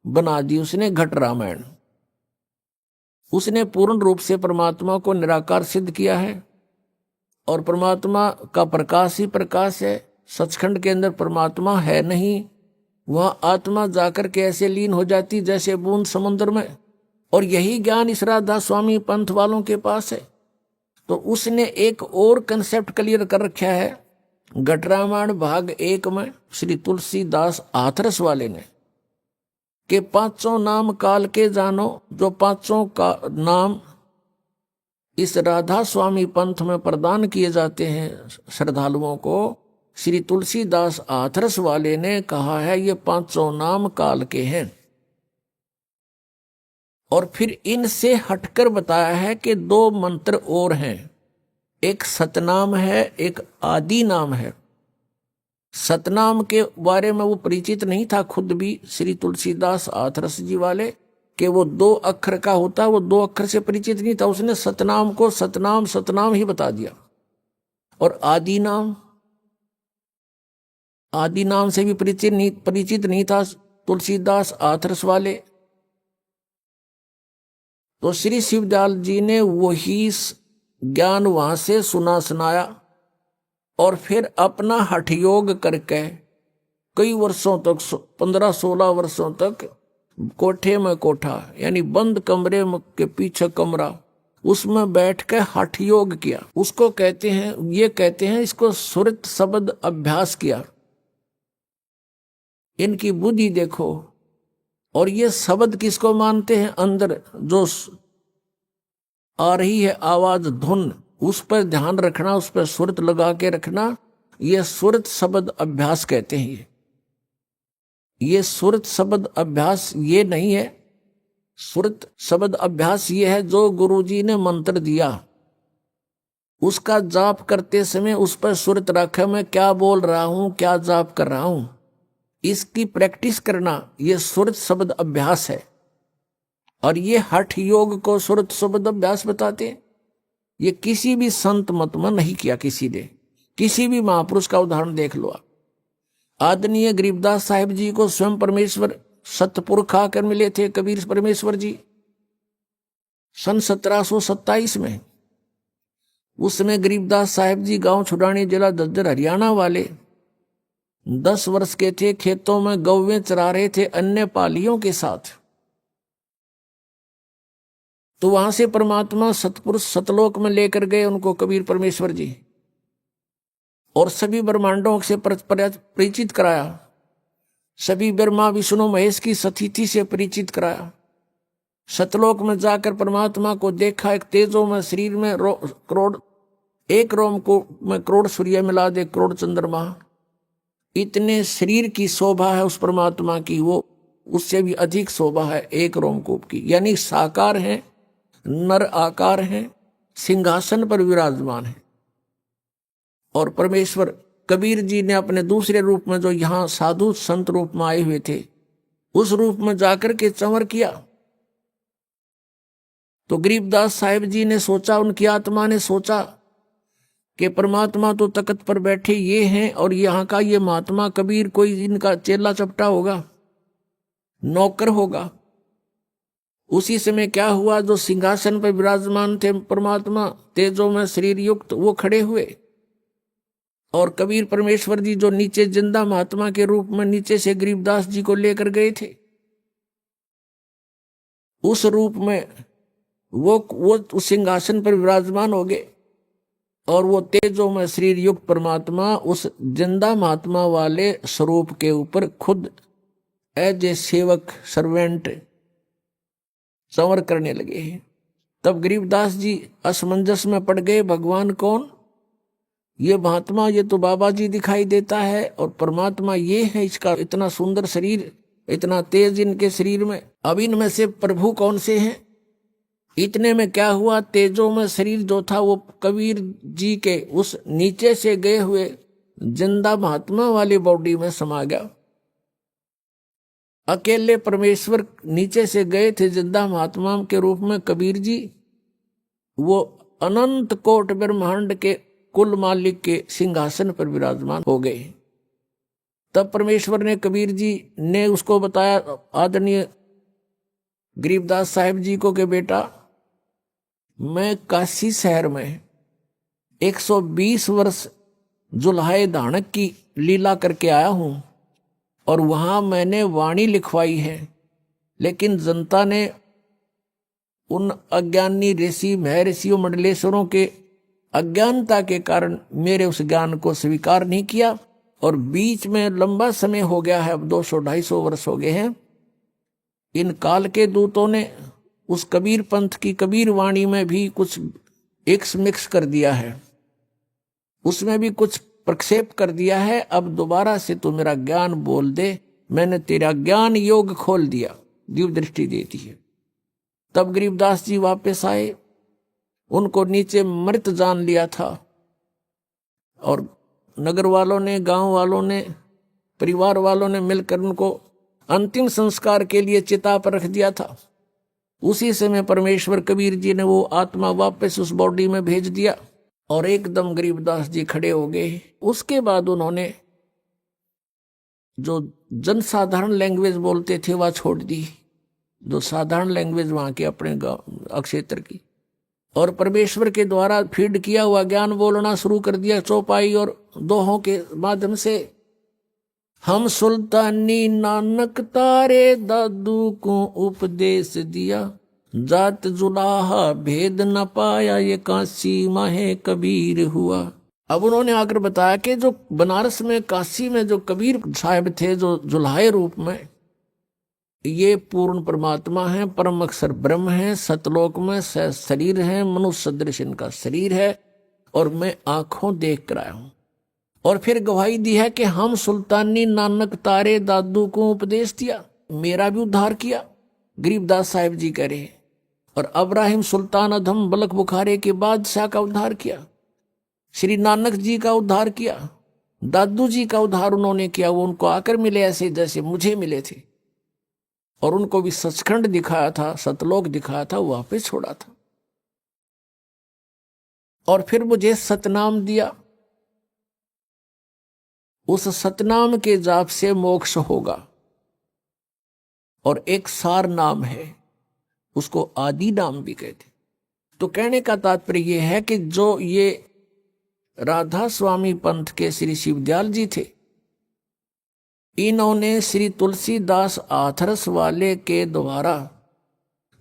बना दी उसने, घट रामायण। उसने पूर्ण रूप से परमात्मा को निराकार सिद्ध किया है और परमात्मा का प्रकाश ही प्रकाश है। सचखंड के अंदर परमात्मा है नहीं, वहां आत्मा जाकर के ऐसे लीन हो जाती जैसे बूंद समुद्र में। और यही ज्ञान इस राधा स्वामी पंथ वालों के पास है। तो उसने एक और कंसेप्ट क्लियर कर रखा है घट रामायण भाग 1 में श्री तुलसीदास हाथरस वाले ने, कि पांचों नाम काल के जानो। जो पांचों का नाम इस राधा स्वामी पंथ में प्रदान किए जाते हैं श्रद्धालुओं को, श्री तुलसीदास हाथरस वाले ने कहा है ये पांचों नाम काल के हैं। और फिर इनसे हटकर बताया है कि 2 मंत्र और हैं, एक सतनाम है, एक आदि नाम है। सतनाम के बारे में वो परिचित नहीं था खुद भी श्री तुलसीदास हाथरस जी वाले, कि वो 2 अक्षर का होता, वो 2 अक्षर से परिचित नहीं था। उसने सतनाम को सतनाम सतनाम ही बता दिया। और आदि नाम से भी परिचित नहीं था तुलसीदास हाथरस वाले। तो श्री शिवदयाल जी ने वही ज्ञान वहां से सुनाया और फिर अपना हठ योग करके कई वर्षों तक 15-16 वर्षों तक कोठे में कोठा यानी बंद कमरे के पीछे कमरा, उसमें बैठ के हठ योग किया। उसको कहते हैं इसको सुरत शब्द अभ्यास किया। इनकी बुद्धि देखो। और ये शब्द किसको मानते हैं? अंदर जो आ रही है आवाज धुन, उस पर ध्यान रखना, उस पर सुरत लगा के रखना, ये सुरत शब्द अभ्यास कहते हैं। ये सुरत शब्द अभ्यास ये नहीं है। सुरत शब्द अभ्यास ये है जो गुरुजी ने मंत्र दिया, उसका जाप करते समय उस पर सुरत रखा, मैं क्या बोल रहा हूं, क्या जाप कर रहा हूं, इसकी प्रैक्टिस करना, ये सुरत शब्द अभ्यास है। और ये हठ योग को सुरत शब्द अभ्यास बताते हैं। ये किसी भी संत मत में नहीं किया किसी ने। किसी भी महापुरुष का उदाहरण देख लो आप। आदरणीय गरीबदास साहिब जी को स्वयं परमेश्वर सतपुरख आकर मिले थे, कबीर परमेश्वर जी, सन 1727 में। उस समय गरीबदास साहिब जी गांव छुड़ानी, जिला झज्जर, हरियाणा वाले 10 वर्ष के थे। खेतों में गौवें चरा रहे थे अन्य पालियों के साथ। तो वहां से परमात्मा सतपुरुष सतलोक में लेकर गए उनको कबीर परमेश्वर जी, और सभी ब्रह्मांडों से परिचित कराया। सभी ब्रह्मा विष्णु महेश की सतिथि से परिचित कराया। सतलोक में जाकर परमात्मा को देखा। एक तेजों में शरीर में करोड़, एक रोम को में करोड़ सूर्य मिला दे, करोड़ चंद्रमा, इतने शरीर की शोभा है उस परमात्मा की, वो उससे भी अधिक शोभा है एक रोमकूप की। यानी साकार है, नर आकार है, सिंहासन पर विराजमान है। और परमेश्वर कबीर जी ने अपने दूसरे रूप में, जो यहां साधु संत रूप में आए हुए थे, उस रूप में जाकर के चंवर किया। तो गरीबदास साहिब जी ने सोचा, उनकी आत्मा ने सोचा कि परमात्मा तो तख्त पर बैठे ये हैं, और यहाँ का ये महात्मा कबीर कोई इनका चेला चपटा होगा, नौकर होगा। उसी समय क्या हुआ, जो सिंहासन पर विराजमान थे परमात्मा तेजों में शरीर युक्त, वो खड़े हुए। और कबीर परमेश्वर जी जो नीचे जिंदा महात्मा के रूप में नीचे से गरीबदास जी को लेकर गए थे, उस रूप में वो उस सिंहासन पर विराजमान हो गए। और वो तेजों में शरीर युक्त परमात्मा उस जिंदा महात्मा वाले स्वरूप के ऊपर खुद एज ए सेवक सर्वेंट संवर करने लगे हैं। तब गरीबदास जी असमंजस में पड़ गए, भगवान कौन? ये महात्मा, ये तो बाबा जी दिखाई देता है, और परमात्मा ये है, इसका इतना सुंदर शरीर, इतना तेज इनके शरीर में, अब इनमें से प्रभु कौन से हैं? इतने में क्या हुआ, तेजों में शरीर जो था वो कबीर जी के उस नीचे से गए हुए जिंदा महात्मा वाली बॉडी में समा गया। अकेले परमेश्वर नीचे से गए थे जिंदा महात्मा के रूप में कबीर जी, वो अनंत कोट ब्रह्मांड के कुल मालिक के सिंहासन पर विराजमान हो गए। तब परमेश्वर ने कबीर जी ने उसको बताया, आदरणीय गरीबदास साहिब जी को, कि बेटा मैं काशी शहर में 120 वर्ष जुल्हाए धानक की लीला करके आया हूं, और वहां मैंने वाणी लिखवाई है, लेकिन जनता ने उन अज्ञानी ऋषि महर्षियों मंडलेश्वरों के अज्ञानता के कारण मेरे उस ज्ञान को स्वीकार नहीं किया। और बीच में लंबा समय हो गया है, अब 200-250 वर्ष हो गए हैं, इन काल के दूतों ने उस कबीर पंथ की कबीर वाणी में भी कुछ एक्स मिक्स कर दिया है, उसमें भी कुछ प्रक्षेप कर दिया है। अब दोबारा से तू मेरा ज्ञान बोल दे, मैंने तेरा ज्ञान योग खोल दिया, दिव्य दृष्टि दे दी है। तब गरीबदास जी वापस आए, उनको नीचे मृत जान लिया था, और नगर वालों ने, गांव वालों ने, परिवार वालों ने मिलकर उनको अंतिम संस्कार के लिए चिता पर रख दिया था। उसी समय परमेश्वर कबीर जी ने वो आत्मा वापस उस बॉडी में भेज दिया और एकदम गरीबदास जी खड़े हो गए। उसके बाद उन्होंने जो जनसाधारण लैंग्वेज बोलते थे वह छोड़ दी, जो साधारण लैंग्वेज वहां के अपने क्षेत्र की, और परमेश्वर के द्वारा फीड किया हुआ ज्ञान बोलना शुरू कर दिया चौपाई और दोहों के माध्यम से। हम सुल्तानी नानक तारे दादू को उपदेश दिया, जात जुलाहा भेद न पाया ये काशी माहे कबीर हुआ। अब उन्होंने आकर बताया कि जो बनारस में काशी में जो कबीर साहब थे, जो जुलाहे रूप में, ये पूर्ण परमात्मा है, परम अक्षर ब्रह्म है, सतलोक में शरीर है, मनुष्य सदृश इनका शरीर है और मैं आंखों देख कर आया हूं। और फिर गवाही दी है कि हम सुल्तानी नानक तारे दादू को उपदेश दिया, मेरा भी उद्धार किया, गरीबदास साहिब जी कह रहे। और अब्राहिम सुल्तान अधम बलक बुखारे के बादशाह का उद्धार किया, श्री नानक जी का उद्धार किया, दादू जी का उद्धार उन्होंने किया। वो उनको आकर मिले ऐसे जैसे मुझे मिले थे और उनको भी सचखंड दिखाया था, सतलोक दिखाया था, वापस छोड़ा था। और फिर मुझे सतनाम दिया, उस सतनाम के जाप से मोक्ष होगा। और एक सार नाम है, उसको आदि नाम भी कहते। तो कहने का तात्पर्य यह है कि जो ये राधा स्वामी पंथ के श्री शिवदयाल जी थे, इन्होंने श्री तुलसीदास आथरस वाले के द्वारा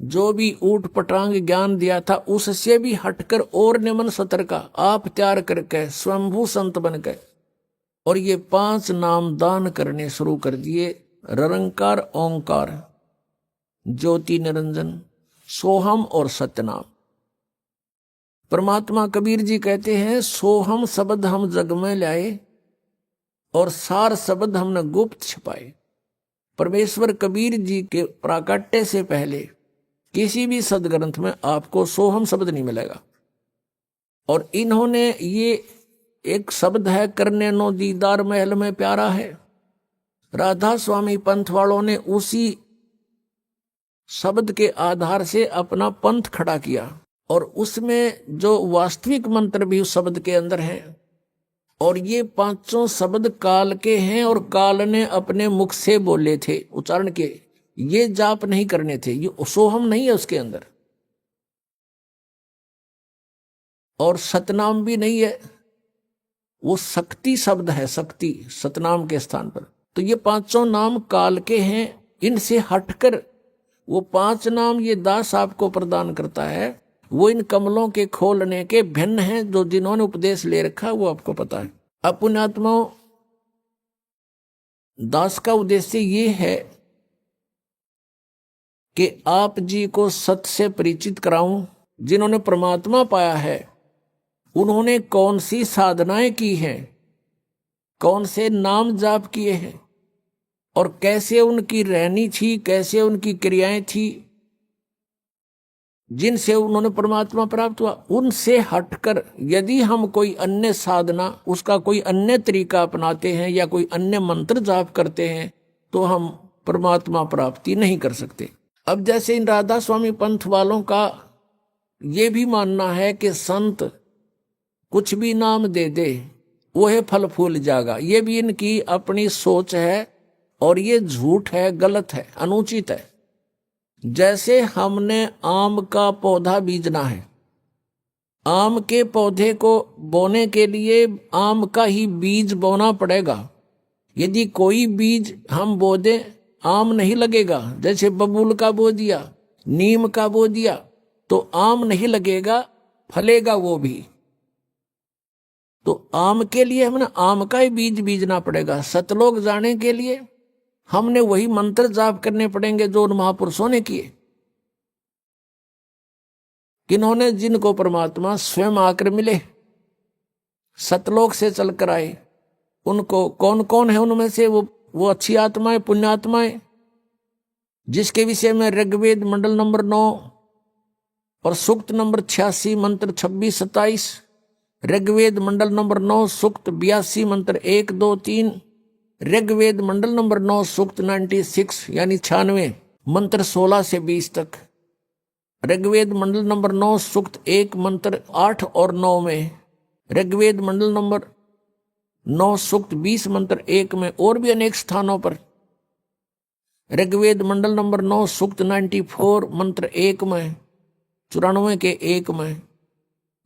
जो भी ऊट पटांग ज्ञान दिया था, उससे भी हटकर और निमन सतर का आप तैयार करके स्वयंभू संत बनकर और ये 5 नाम दान करने शुरू कर दिए। निरंकार, ओंकार, ज्योति निरंजन, सोहम और सत्यनाम। परमात्मा कबीर जी कहते हैं, सोहम शब्द हम जग में लाए और सार शब्द हमने गुप्त छिपाए। परमेश्वर कबीर जी के प्राकट्य से पहले किसी भी सदग्रंथ में आपको सोहम शब्द नहीं मिलेगा। और इन्होंने ये एक शब्द है, करने नो दीदार महल में प्यारा है। राधा स्वामी पंथ वालों ने उसी शब्द के आधार से अपना पंथ खड़ा किया और उसमें जो वास्तविक मंत्र भी उस शब्द के अंदर है। और ये 5 शब्द काल के हैं और काल ने अपने मुख से बोले थे, उच्चारण के, ये जाप नहीं करने थे, ये सोहम नहीं है उसके अंदर। और सतनाम भी नहीं है, वो शक्ति शब्द है, शक्ति सतनाम के स्थान पर। तो ये 5 नाम काल के हैं, इनसे हटकर वो 5 नाम ये दास आपको प्रदान करता है, वो इन कमलों के खोलने के भिन्न हैं। जो जिन्होंने उपदेश ले रखा वो आपको पता है। अब पुण्यात्माओं, दास का उद्देश्य ये है कि आप जी को सत्य से परिचित कराऊं। जिन्होंने परमात्मा पाया है उन्होंने कौन सी साधनाएं की हैं, कौन से नाम जाप किए हैं और कैसे उनकी रहनी थी, कैसे उनकी क्रियाएं थी, जिनसे उन्होंने परमात्मा प्राप्त हुआ। उनसे हटकर यदि हम कोई अन्य साधना, उसका कोई अन्य तरीका अपनाते हैं या कोई अन्य मंत्र जाप करते हैं तो हम परमात्मा प्राप्ति नहीं कर सकते। अब जैसे इन राधा स्वामी पंथ वालों का ये भी मानना है कि संत कुछ भी नाम दे दे वो है फल फूल जाएगा, ये भी इनकी अपनी सोच है और ये झूठ है, गलत है, अनुचित है। जैसे हमने आम का पौधा बीजना है, आम के पौधे को बोने के लिए आम का ही बीज बोना पड़ेगा। यदि कोई बीज हम बो दें आम नहीं लगेगा। जैसे बबूल का बो दिया, नीम का बो दिया तो आम नहीं लगेगा, फलेगा वो भी। तो आम के लिए हमने आम का ही बीज बीजना पड़ेगा। सतलोक जाने के लिए हमने वही मंत्र जाप करने पड़ेंगे जो उन महापुरुषों ने किए, किन्होंने, जिनको परमात्मा स्वयं आकर मिले, सतलोक से चलकर आए। उनको कौन कौन है उनमें से वो अच्छी आत्माएं, पुण्यात्माएं, जिसके विषय में ऋग्वेद मंडल नंबर 9 और सूक्त नंबर 86 मंत्र 26-27, ऋग्वेद मंडल नंबर 9 सूक्त 82 मंत्र 1, 2, 3, ऋग्वेद मंडल नंबर 9 सूक्त 96 यानी 96 मंत्र 16 से 20 तक, ऋग्वेद मंडल नंबर 9 सूक्त 1 मंत्र 8 और 9 में, ऋग्वेद मंडल नंबर 9 सूक्त 20 मंत्र 1 में, और भी अनेक स्थानों पर ऋग्वेद मंडल नंबर 9 सूक्त 94 मंत्र 1 में, 94 के 1 में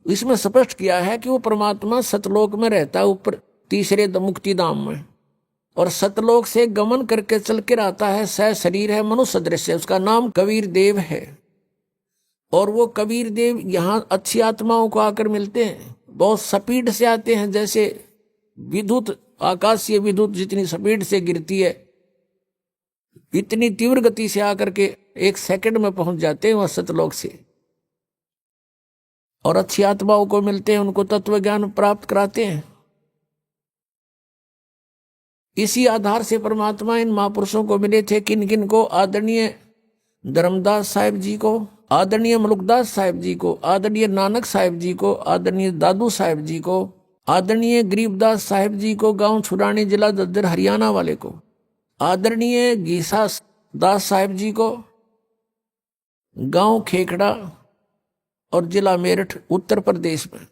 इसमें स्पष्ट किया है कि वो परमात्मा सतलोक में रहता है, ऊपर तीसरे मुक्ति धाम में, और सतलोक से गमन करके चल कर आता है। सह शरीर है मनुष्य सदृश, उसका नाम कबीर देव है। और वो कबीर देव यहाँ अच्छी आत्माओं को आकर मिलते हैं, बहुत स्पीड से आते हैं, जैसे विद्युत, आकाशीय विद्युत जितनी स्पीड से गिरती है इतनी तीव्र गति से आकर के 1 सेकंड में पहुंच जाते हैं वह सतलोक से, और अच्छी आत्माओं को मिलते हैं, उनको तत्व ज्ञान प्राप्त कराते हैं। इसी आधार से परमात्मा इन महापुरुषों को मिले थे। किन किन को? आदरणीय धर्मदास साहिब जी को, आदरणीय मलुकदास साहिब जी को, आदरणीय नानक साहिब जी को, आदरणीय दादू साहिब जी को, आदरणीय गरीबदास साहिब जी को, गांव छुड़ानी जिला दद्दर हरियाणा वाले को, आदरणीय गीसा दास साहिब जी को, गांव खेखड़ा और जिला मेरठ उत्तर प्रदेश में।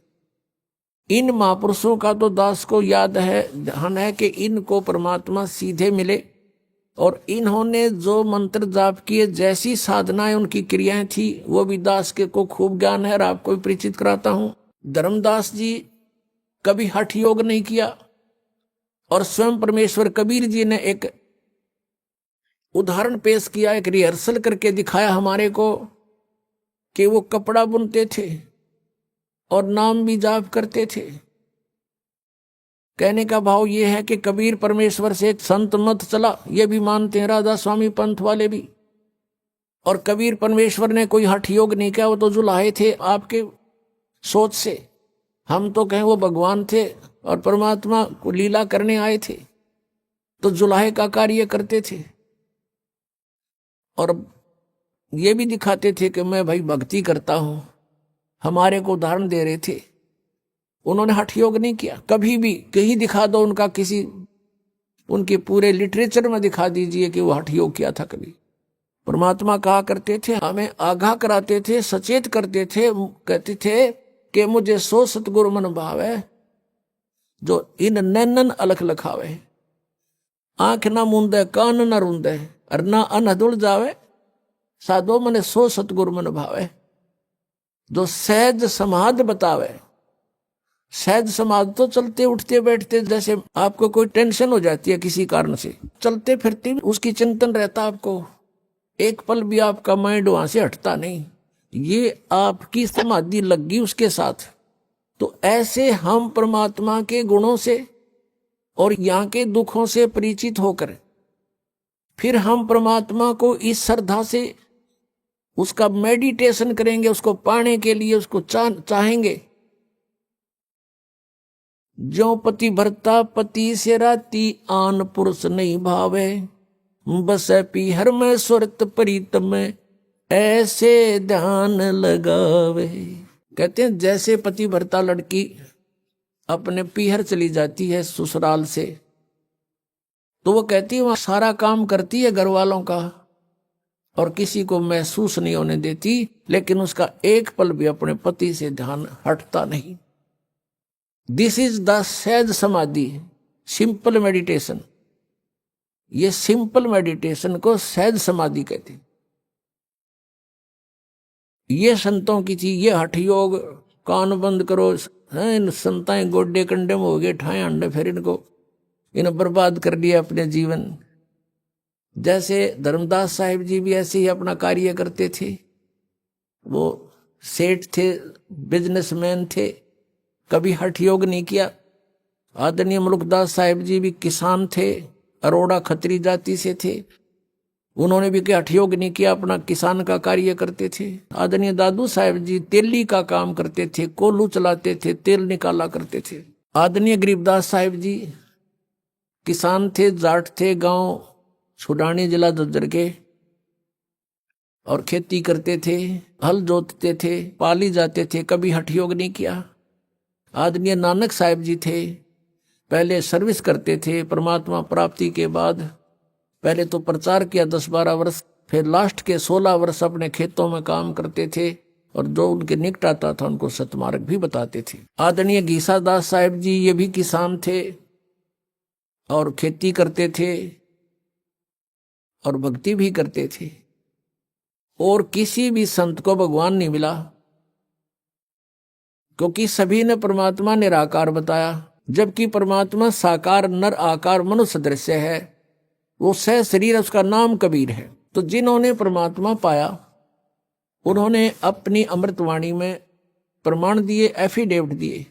इन महापुरुषों का तो दास को याद है, ध्यान है कि इनको परमात्मा सीधे मिले, और इन्होंने जो मंत्र जाप किए, जैसी साधनाएं उनकी क्रियाएं थी, वो भी दास के को खूब ज्ञान है, और आपको भी परिचित कराता हूं। धर्मदास जी कभी हठ योग नहीं किया, और स्वयं परमेश्वर कबीर जी ने एक उदाहरण पेश किया, एक रिहर्सल करके दिखाया हमारे को, कि वो कपड़ा बुनते थे और नाम भी जाप करते थे। कहने का भाव ये है कि कबीर परमेश्वर से एक संत मत चला, ये भी मानते हैं राधा स्वामी पंथ वाले भी, और कबीर परमेश्वर ने कोई हठ योग नहीं किया, वो तो जुलाहे थे आपके सोच से। हम तो कहें वो भगवान थे और परमात्मा को लीला करने आए थे, तो जुलाहे का कार्य करते थे, और ये भी दिखाते थे कि मैं भाई भक्ति करता हूं। हमारे को उदाहरण दे रहे थे। उन्होंने हठ योग नहीं किया कभी भी। कहीं दिखा दो उनका, किसी उनके पूरे लिटरेचर में दिखा दीजिए कि वो हठ योग किया था कभी। परमात्मा कहा करते थे, हमें आगाह कराते थे, सचेत करते थे, कहते थे कि मुझे सो सतगुरु मन भावे, जो इन नैनन अलख लखावे, आंख ना मूंदे कान ना रूंदे, और ना अनहदुल जावे, साधो मने सो सतगुरु मन भावे, जो सहज समाध बतावे। सहज समाध तो चलते उठते बैठते, जैसे आपको कोई टेंशन हो जाती है किसी कारण से, चलते फिरते उसकी चिंतन रहता आपको, एक पल भी आपका माइंड वहां से हटता नहीं, ये आपकी समाधि लग गई उसके साथ। तो ऐसे हम परमात्मा के गुणों से और यहाँ के दुखों से परिचित होकर फिर हम परमात्मा को इस श्रद्धा से उसका मेडिटेशन करेंगे, उसको पाने के लिए उसको चाहेंगे। जो पति भरता पति से राती, आन पुरुष नहीं भावे, बस पीहर में सुरत प्रीत में, ऐसे ध्यान लगावे। कहते हैं जैसे पति भरता लड़की अपने पीहर चली जाती है ससुराल से, तो वो कहती है वहां सारा काम करती है घर वालों का और किसी को महसूस नहीं होने देती, लेकिन उसका एक पल भी अपने पति से ध्यान हटता नहीं। दिस इज द सहज समाधि, सिंपल मेडिटेशन। ये सिंपल मेडिटेशन को सहज समाधि कहते हैं। ये संतों की थी। ये हठ योग, कान बंद करो, इन संताएं गोड्डे कंडे में हो गए, ठाए अंडे, फिर इन्हें बर्बाद कर दिया अपने जीवन। जैसे धर्मदास साहिब जी भी ऐसे ही अपना कार्य करते थे। वो सेठ थे, बिजनेसमैन थे, कभी हठ योग नहीं किया। आदरणीय मलुकदास साहिब जी भी किसान थे, अरोड़ा खत्री जाति से थे, उन्होंने भी हठ योग नहीं किया, अपना किसान का कार्य करते थे। आदरणीय दादू साहिब जी तेली का काम करते थे, कोल्हू चलाते थे, तेल निकाला करते थे। आदरणीय गरीबदास साहिब जी किसान थे, जाट थे, गांव छुड़ानी जिला दद्दर के, और खेती करते थे, हल जोतते थे, पाली जाते थे, कभी हठ योग नहीं किया। आदरणीय नानक साहिब जी थे, पहले सर्विस करते थे, परमात्मा प्राप्ति के बाद पहले तो प्रचार किया 10-12 वर्ष, फिर लास्ट के 16 वर्ष अपने खेतों में काम करते थे और जो उनके निकट आता था उनको सतमार्ग भी बताते थे। आदरणीय घीसादास साहिब जी ये भी किसान थे और खेती करते थे और भक्ति भी करते थे, और किसी भी संत को भगवान नहीं मिला, क्योंकि सभी ने परमात्मा निराकार बताया, जबकि परमात्मा साकार नर आकार मनुष्य दृश्य है। वो सह शरीर, उसका नाम कबीर है। तो जिन्होंने परमात्मा पाया उन्होंने अपनी अमृतवाणी में प्रमाण दिए, एफिडेविट दिए।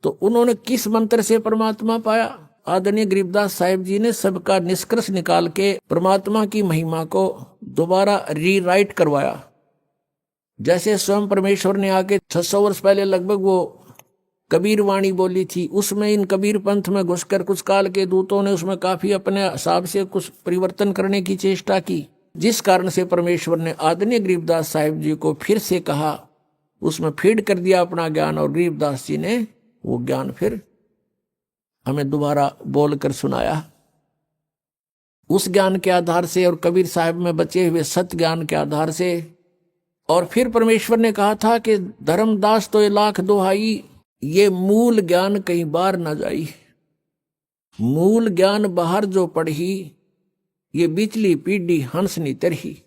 तो उन्होंने किस मंत्र से परमात्मा पाया? आदरणीय गरीबदास साहिब जी ने सबका निष्कर्ष निकाल के परमात्मा की महिमा को दोबारा रीराइट करवाया। जैसे स्वयं परमेश्वर ने आके 600 वर्ष पहले लगभग वो कबीर वाणी बोली थी, उसमें इन कबीर पंथ में घुसकर कुछ काल के दूतों ने उसमें काफी अपने हिसाब से कुछ परिवर्तन करने की चेष्टा की, जिस कारण से परमेश्वर ने आदरणीय गरीबदास साहिब जी को फिर से कहा, उसमें फीड कर दिया अपना ज्ञान, और गरीबदास जी ने वो ज्ञान फिर हमें दोबारा बोलकर सुनाया। उस ज्ञान के आधार से और कबीर साहिब में बचे हुए सत्य ज्ञान के आधार से, और फिर परमेश्वर ने कहा था कि धर्मदास तो ये लाख दोहाई, ये मूल ज्ञान कहीं बाहर ना जाई। मूल ज्ञान बाहर जो पढ़ी, ये बिचली पीढ़ी हंस नी तरही।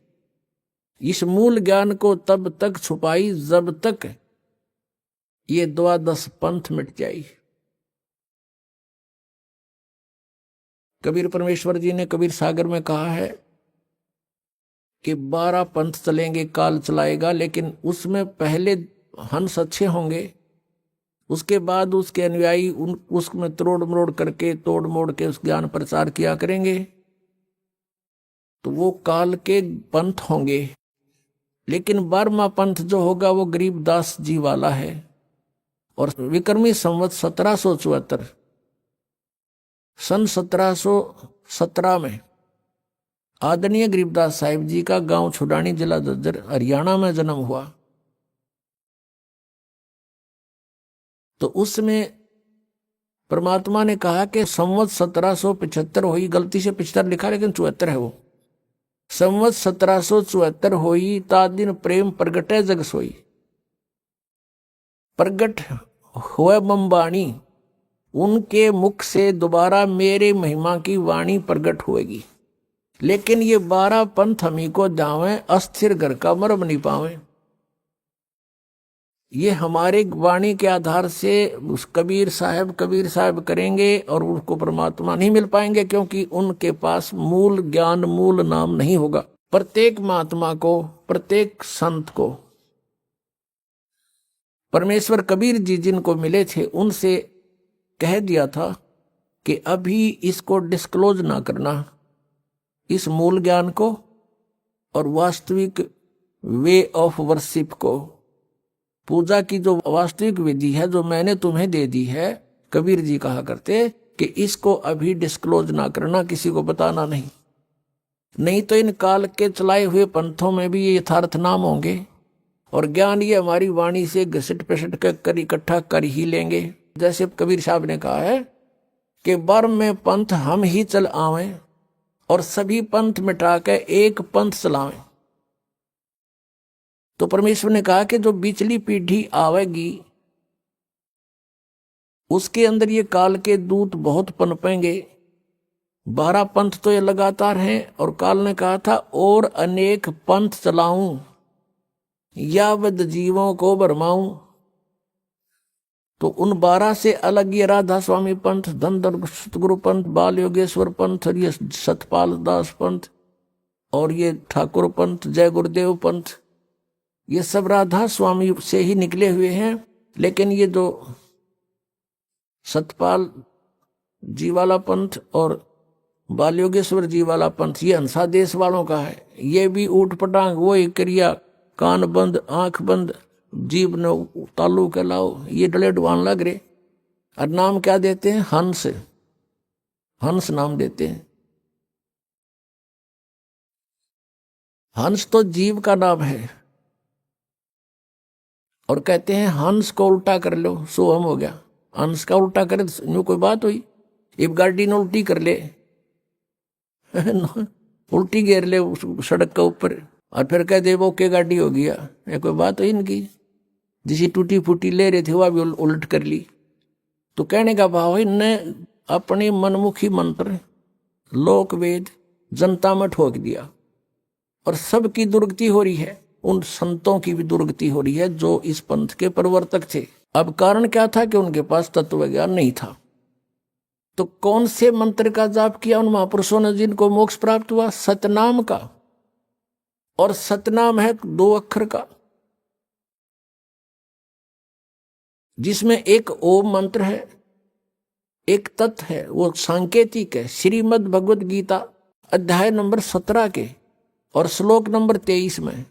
इस मूल ज्ञान को तब तक छुपाई जब तक ये 12 पंथ मिट जाई। कबीर परमेश्वर जी ने कबीर सागर में कहा है कि 12 पंथ चलेंगे, काल चलाएगा, लेकिन उसमें पहले हंस अच्छे होंगे, उसके बाद उसके अनुयायी उसमें तोड़ मरोड़ करके तोड़ मोड़ के उस ज्ञान प्रचार किया करेंगे, तो वो काल के पंथ होंगे। लेकिन 12वां पंथ जो होगा वो गरीबदास जी वाला है। और विक्रमी संवत 1774 सन 1717 में आदरणीय गरीबदास साहिब जी का गांव छुडानी, जिला झज्जर, हरियाणा में जन्म हुआ। तो उसमें परमात्मा ने कहा कि संवत 1775 हुई, गलती से 75 लिखा लेकिन 74 है वो। संवत 1774 हुई, ता दिन प्रेम प्रगटे जग सोई। प्रगट हुए बम्बाणी, उनके मुख से दोबारा मेरे महिमा की वाणी प्रगट होएगी। लेकिन ये 12 पंथ हमी को जावे, अस्थिर घर का मरम नहीं पावे। ये हमारे वाणी के आधार से उस कबीर साहब करेंगे और उसको परमात्मा नहीं मिल पाएंगे, क्योंकि उनके पास मूल ज्ञान, मूल नाम नहीं होगा। प्रत्येक महात्मा को, प्रत्येक संत को परमेश्वर कबीर जी जिनको मिले थे उनसे कह दिया था कि अभी इसको डिस्क्लोज ना करना, इस मूल ज्ञान को और वास्तविक वे ऑफ वर्शिप को, पूजा की जो वास्तविक विधि है जो मैंने तुम्हें दे दी है, कबीर जी कहा करते कि इसको अभी डिस्क्लोज ना करना, किसी को बताना नहीं। नहीं तो इन काल के चलाए हुए पंथों में भी ये यथार्थ नाम होंगे और ज्ञान ये हमारी वाणी से घसट पिसट कर इकट्ठा कर ही लेंगे। जैसे कबीर साहब ने कहा है कि बर्म में पंथ हम ही चल आवें और सभी पंथ मिटा के एक पंथ चलावें। तो परमेश्वर ने कहा कि जो बिचली पीढ़ी आवेगी उसके अंदर ये काल के दूत बहुत पनपेंगे। 12 पंथ तो ये लगातार हैं, और काल ने कहा था और अनेक पंथ चलाऊं, यावद जीवों को भरमाऊं। तो उन 12 से अलग ये राधा स्वामी पंथ, धनधर सतगुरु पंथ, बाल योगेश्वर पंथ, और ये सतपाल दास पंथ, और ये ठाकुर पंथ, जय गुरुदेव पंथ, ये सब राधा स्वामी से ही निकले हुए हैं। लेकिन ये जो सतपाल जी वाला पंथ और बाल योगेश्वर जी वाला पंथ ये हंसा देश वालों का है। ये भी ऊट पटांग, वो ही क्रिया, कान बंद आंख बंद, जीव न तालू के लाओ, ये डले डुआन लग रहे। और नाम क्या देते हैं? हंस, हंस नाम देते हैं। हंस तो जीव का नाम है, और कहते हैं हंस को उल्टा कर लो सो हम हो गया। हंस का उल्टा करे तो कोई बात हुई? इब गाड़ी ने उल्टी कर ले उल्टी घेर ले उस सड़क के ऊपर और फिर कह दे वो के गाड़ी हो गया। ये कोई बात हो इनकी? जिसी टूटी फूटी ले रहे थे वह भी उल्ट कर ली। तो कहने का भाव इनने अपनी मनमुखी मंत्र लोक वेद जनता में ठोक दिया और सबकी दुर्गति हो रही है। उन संतों की भी दुर्गति हो रही है जो इस पंथ के प्रवर्तक थे। अब कारण क्या था कि उनके पास तत्व ज्ञान नहीं था। तो कौन से मंत्र का जाप किया उन महापुरुषों ने जिनको मोक्ष प्राप्त हुआ? सतनाम का। और सतनाम है 2 अक्षर का, जिसमें एक ओम मंत्र है, एक तत् है, वो सांकेतिक है। श्रीमद् भगवद गीता अध्याय नंबर 17 के और श्लोक नंबर 23 में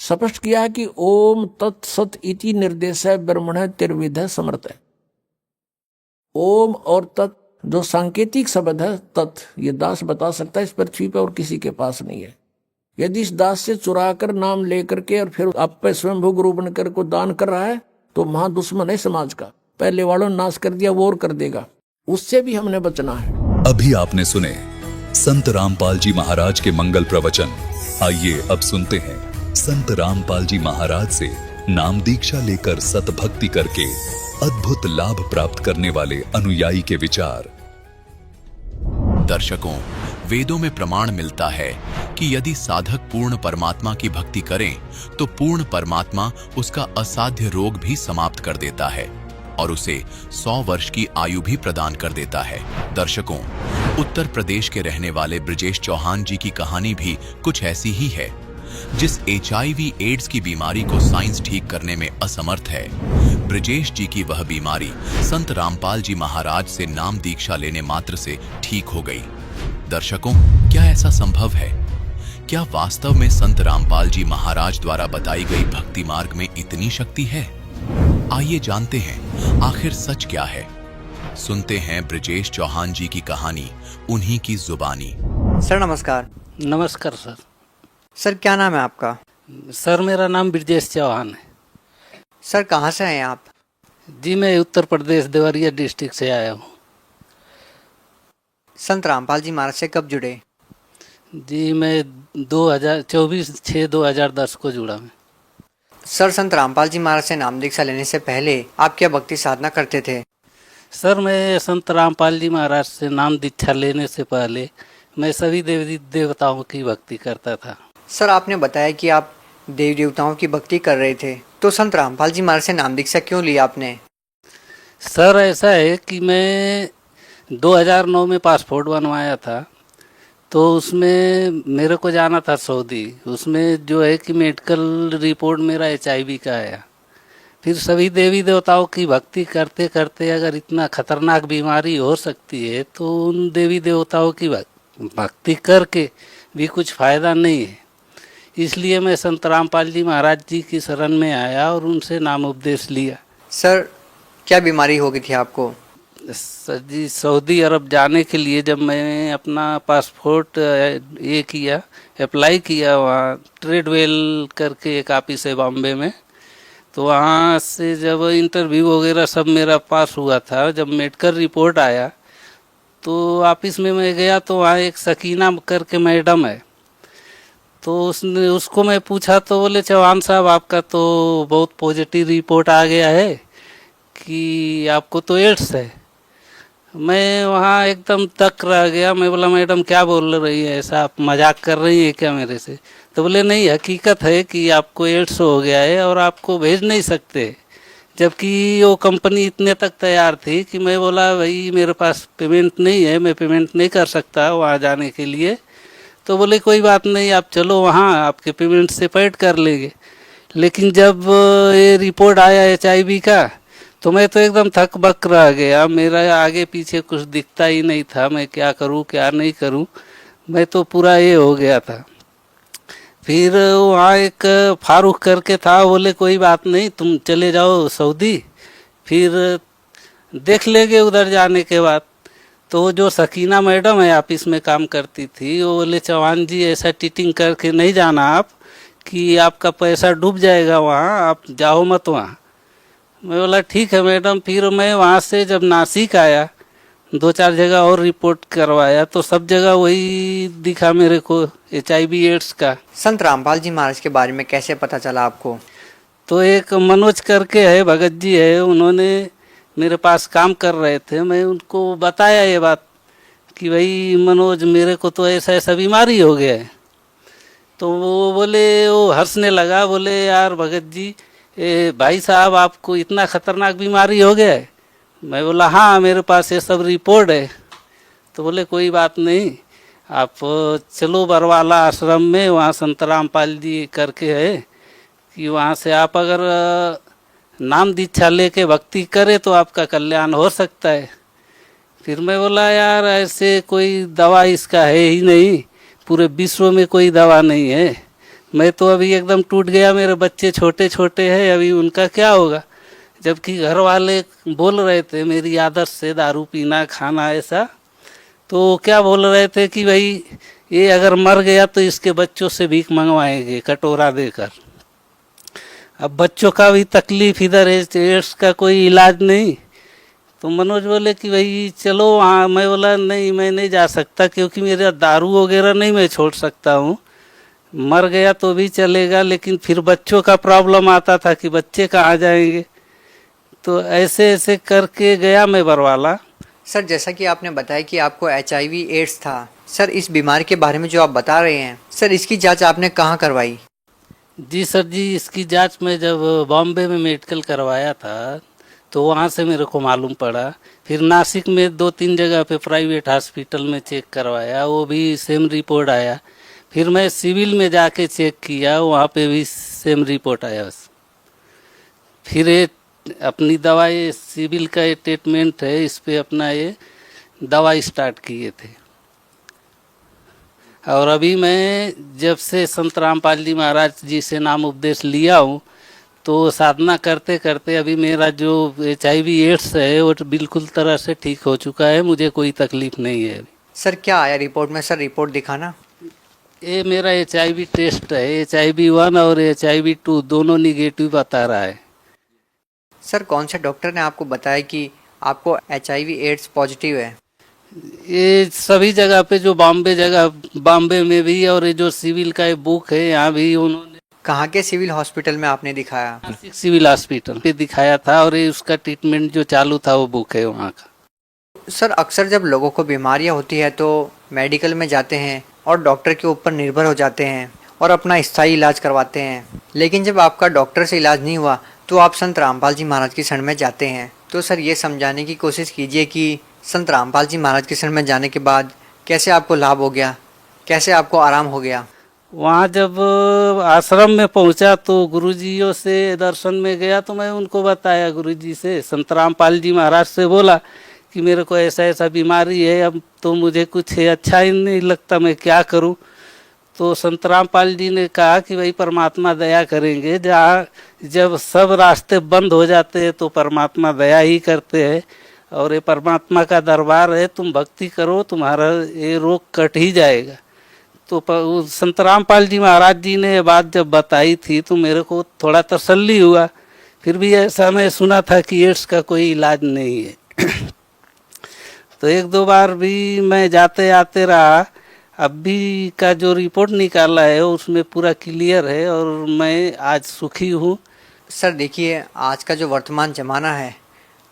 स्पष्ट किया कि ओम तत्सत इति निर्देश है ब्रह्मण त्रिविध समर्थ है। ओम और तत् जो सांकेतिक शब्द है, तत् ये दास बता सकता है इस पृथ्वी पर और किसी के पास नहीं है। यदि इस दास से चुरा कर नाम लेकर के और फिर आप पे स्वयंभू गुरु बनकर को दान कर रहा है तो महा दुश्मन है समाज का। पहले वालों ने नाश कर दिया, वो और कर देगा, उससे भी हमने बचना है। अभी आपने सुने संत रामपाल जी महाराज के मंगल प्रवचन। आइए अब सुनते हैं संत रामपाल जी महाराज से नाम दीक्षा लेकर सतभक्ति करके अद्भुत लाभ प्राप्त करने वाले अनुयायी के विचार। दर्शकों, वेदों में प्रमाण मिलता है कि यदि साधक पूर्ण परमात्मा की भक्ति करें तो पूर्ण परमात्मा उसका असाध्य रोग भी समाप्त कर देता है और उसे 100 वर्ष की आयु भी प्रदान कर देता है। दर्शकों, उत्तर प्रदेश के रहने वाले ब्रजेश चौहान जी की कहानी भी कुछ ऐसी ही है। जिस HIV एड्स की बीमारी को साइंस ठीक करने में असमर्थ है, ब्रजेश जी की वह बीमारी संत रामपाल जी महाराज से नाम दीक्षा लेने मात्र से ठीक हो गई। दर्शकों, क्या ऐसा संभव है? क्या वास्तव में संत रामपाल जी महाराज द्वारा बताई गई भक्ति मार्ग में इतनी शक्ति है? आइए जानते हैं आखिर सच क्या है। सुनते हैं ब्रजेश चौहान जी की कहानी उन्हीं की जुबानी। सर नमस्कार। नमस्कार सर। सर क्या नाम है आपका? सर मेरा नाम ब्रजेश चौहान है। सर कहाँ से हैं आप? जी मैं उत्तर प्रदेश देवरिया डिस्ट्रिक्ट से आया हूँ। संत रामपाल जी महाराज से कब जुड़े? जी मैं 24/6/2010 को जुड़ा मैं। सर संत रामपाल जी महाराज से नाम दीक्षा लेने से पहले आप क्या भक्ति साधना करते थे? सर मैं संत रामपाल जी महाराज से नाम दीक्षा लेने से पहले मैं सभी देवी देवताओं की भक्ति करता था। सर आपने बताया कि आप देवी देवताओं की भक्ति कर रहे थे, तो संत रामपाल जी महाराज से नाम दीक्षा क्यों ली आपने? सर ऐसा है कि मैं 2009 में पासपोर्ट बनवाया था, तो उसमें मेरे को जाना था सऊदी। उसमें जो है कि मेडिकल रिपोर्ट मेरा HIV का आया। फिर सभी देवी देवताओं की भक्ति करते करते अगर इतना खतरनाक बीमारी हो सकती है तो उन देवी देवताओं की भक्ति करके भी कुछ फायदा नहीं है। इसलिए मैं संत रामपाल जी महाराज जी की शरण में आया और उनसे नाम उपदेश लिया। सर क्या बीमारी हो गई थी आपको? सर जी सऊदी अरब जाने के लिए जब मैंने अपना पासपोर्ट अप्लाई किया वहाँ ट्रेडवेल करके एक ऑफिस है बॉम्बे में, तो वहाँ से जब इंटरव्यू वगैरह सब मेरा पास हुआ था, जब मेडिकल रिपोर्ट आया तो ऑफिस में मैं गया तो वहाँ एक सकीना करके मैडम है, तो उसको मैं पूछा तो बोले चौहान साहब आपका तो बहुत पॉजिटिव रिपोर्ट आ गया है कि आपको तो एड्स है। मैं वहाँ एकदम तक रह गया। मैं बोला मैडम क्या बोल रही है, ऐसा आप मजाक कर रही है क्या मेरे से? तो बोले नहीं हकीकत है कि आपको एड्स हो गया है और आपको भेज नहीं सकते। जबकि वो कंपनी इतने तक तैयार थी कि मैं बोला भाई मेरे पास पेमेंट नहीं है, मैं पेमेंट नहीं कर सकता वहाँ जाने के लिए। तो बोले कोई बात नहीं आप चलो वहाँ, आपके पेमेंट से पेड कर लेंगे। लेकिन जब ये रिपोर्ट आया HIV का तो मैं तो एकदम थक बक रह गया। मेरा आगे पीछे कुछ दिखता ही नहीं था, मैं क्या करूँ क्या नहीं करूँ, मैं तो पूरा ये हो गया था। फिर वहाँ एक फारूक करके था, बोले कोई बात नहीं तुम चले जाओ सऊदी, फिर देख लेंगे उधर जाने के बाद। तो जो सकीना मैडम है ऑफिस में काम करती थी, वो बोले चौहान जी ऐसा टीटिंग करके नहीं जाना आप कि आपका पैसा डूब जाएगा वहाँ, आप जाओ मत वहाँ। मैं बोला ठीक है मैडम। फिर मैं वहाँ से जब नासिक आया, 2-4 जगह और रिपोर्ट करवाया तो सब जगह वही दिखा मेरे को, HIV एड्स का। संत रामपाल जी महाराज के बारे में कैसे पता चला आपको? तो एक मनोज करके है, भगत जी है, उन्होंने मेरे पास काम कर रहे थे, मैं उनको बताया ये बात कि भाई मनोज मेरे को तो ऐसा ऐसा बीमारी हो गया है। तो वो बोले, वो हंसने लगा, बोले यार भगत जी भाई साहब आपको इतना खतरनाक बीमारी हो गया है? मैं बोला हाँ मेरे पास ये सब रिपोर्ट है। तो बोले कोई बात नहीं, आप चलो बरवाला आश्रम में, वहाँ संत रामपाल जी करके है कि वहाँ से आप अगर नाम दीक्षा लेके भक्ति करे तो आपका कल्याण हो सकता है। फिर मैं बोला यार ऐसे कोई दवा इसका है ही नहीं, पूरे विश्व में कोई दवा नहीं है। मैं तो अभी एकदम टूट गया, मेरे बच्चे छोटे छोटे हैं, अभी उनका क्या होगा। जबकि घर वाले बोल रहे थे मेरी आदत से दारू पीना खाना ऐसा, तो क्या बोल रहे थे कि भाई ये अगर मर गया तो इसके बच्चों से भीख मंगवाएंगे कटोरा देकर। अब बच्चों का भी तकलीफ, इधर एड्स का कोई इलाज नहीं। तो मनोज बोले कि भाई चलो वहाँ। मैं बोला नहीं मैं नहीं जा सकता, क्योंकि मेरा दारू वगैरह नहीं मैं छोड़ सकता हूँ। मर गया तो भी चलेगा, लेकिन फिर बच्चों का प्रॉब्लम आता था कि बच्चे कहाँ जाएंगे। तो ऐसे ऐसे करके गया मैं बरवाला। सर जैसा कि आपने बताया कि आपको HIV एड्स था, सर इस बीमारी के बारे में जो आप बता रहे हैं, सर इसकी जांच आपने कहाँ करवाई? जी सर जी, इसकी जांच में जब बॉम्बे में मेडिकल करवाया था तो वहाँ से मेरे को मालूम पड़ा। फिर नासिक में 2-3 जगह पे प्राइवेट हॉस्पिटल में चेक करवाया, वो भी सेम रिपोर्ट आया। फिर मैं सिविल में जाके चेक किया, वहाँ पे भी सेम रिपोर्ट आया बस। फिर ये अपनी दवा, ये सिविल का ये ट्रीटमेंट है, इस पे अपना ये दवा स्टार्ट किए थे। और अभी मैं जब से संत रामपाल जी महाराज जी से नाम उपदेश लिया हूँ तो साधना करते करते अभी मेरा जो HIV एड्स है वो बिल्कुल तरह से ठीक हो चुका है, मुझे कोई तकलीफ नहीं है अभी। सर क्या आया रिपोर्ट में? सर रिपोर्ट दिखाना। ये मेरा HIV टेस्ट है, HIV-1 और HIV-2 दोनों निगेटिव बता रहा है। सर कौन से डॉक्टर ने आपको बताया कि आपको HIV एड्स पॉजिटिव है? ये सभी जगह पे, जो बॉम्बे में भी, और ये जो सिविल का ये बुक है यहाँ भी उन्होंने। कहाँ के सिविल हॉस्पिटल में आपने दिखाया? नासिक सिविल हॉस्पिटल पे दिखाया था, और ये उसका ट्रीटमेंट जो चालू था वो बुक है वहाँ का। सर अक्सर जब लोगों को बीमारियाँ होती है तो मेडिकल में जाते हैं और डॉक्टर के ऊपर निर्भर हो जाते हैं और अपना स्थायी इलाज करवाते हैं, लेकिन जब आपका डॉक्टर से इलाज नहीं हुआ तो आप संत रामपाल जी महाराज की शरण में जाते हैं। तो सर ये समझाने की कोशिश कीजिए कि संत रामपाल जी महाराज की शरण में जाने के बाद कैसे आपको लाभ हो गया, कैसे आपको आराम हो गया? वहाँ जब आश्रम में पहुँचा तो गुरुजियों से दर्शन में गया तो मैं उनको बताया, गुरुजी से, संत रामपाल जी महाराज से बोला कि मेरे को ऐसा ऐसा बीमारी है, अब तो मुझे कुछ अच्छा ही नहीं लगता, मैं क्या करूँ। तो संत रामपाल जी ने कहा कि भाई परमात्मा दया करेंगे, जहाँ जब सब रास्ते बंद हो जाते हैं तो परमात्मा दया ही करते हैं, और ये परमात्मा का दरबार है, तुम भक्ति करो तुम्हारा ये रोग कट ही जाएगा। तो संत रामपाल जी महाराज जी ने ये बात जब बताई थी तो मेरे को थोड़ा तसल्ली हुआ। फिर भी ऐसा मैं सुना था कि एड्स का कोई इलाज नहीं है। तो 1-2 बार भी मैं जाते आते रहा। अभी का जो रिपोर्ट निकाला है उसमें पूरा क्लियर है और मैं आज सुखी हूँ। सर देखिए, आज का जो वर्तमान ज़माना है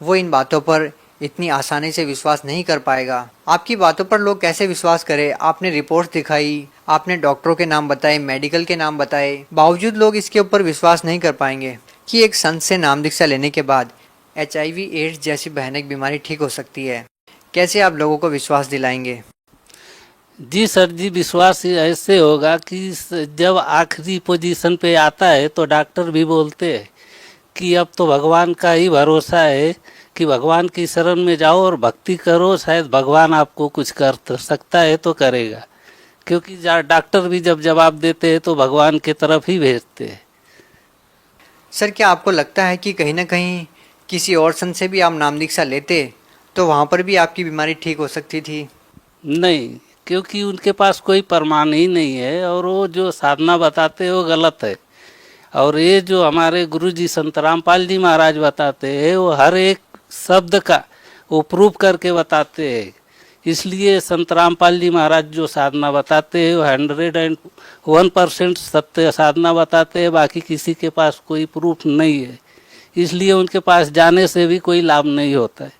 वो इन बातों पर इतनी आसानी से विश्वास नहीं कर पाएगा। आपकी बातों पर लोग कैसे विश्वास करें? आपने रिपोर्ट दिखाई, आपने डॉक्टरों के नाम बताए, मेडिकल के नाम बताए, बावजूद लोग इसके ऊपर विश्वास नहीं कर पाएंगे कि एक संत से नाम दीक्षा लेने के बाद HIV एड्स जैसी भयानक बीमारी ठीक हो सकती है। कैसे आप लोगों को विश्वास दिलाएंगे? जी सर जी, विश्वास ऐसे होगा कि जब आखिरी पोजीशन पे आता है तो डॉक्टर भी बोलते हैं कि अब तो भगवान का ही भरोसा है कि भगवान की शरण में जाओ और भक्ति करो, शायद भगवान आपको कुछ कर सकता है तो करेगा। क्योंकि डॉक्टर भी जब जवाब देते हैं तो भगवान की तरफ ही भेजते हैं। सर क्या आपको लगता है कि कहीं ना कहीं किसी और संत से भी आप नाम दीक्षा लेते तो वहाँ पर भी आपकी बीमारी ठीक हो सकती थी? नहीं, क्योंकि उनके पास कोई प्रमाण ही नहीं है और वो जो साधना बताते हैं वो गलत है। और ये जो हमारे गुरुजी संत रामपाल जी महाराज बताते हैं वो हर एक शब्द का वो प्रूव करके बताते हैं। इसलिए संत रामपाल जी महाराज जो साधना बताते हैं वो 101% सत्य साधना बताते हैं, बाकी किसी के पास कोई प्रूफ नहीं है, इसलिए उनके पास जाने से भी कोई लाभ नहीं होता है।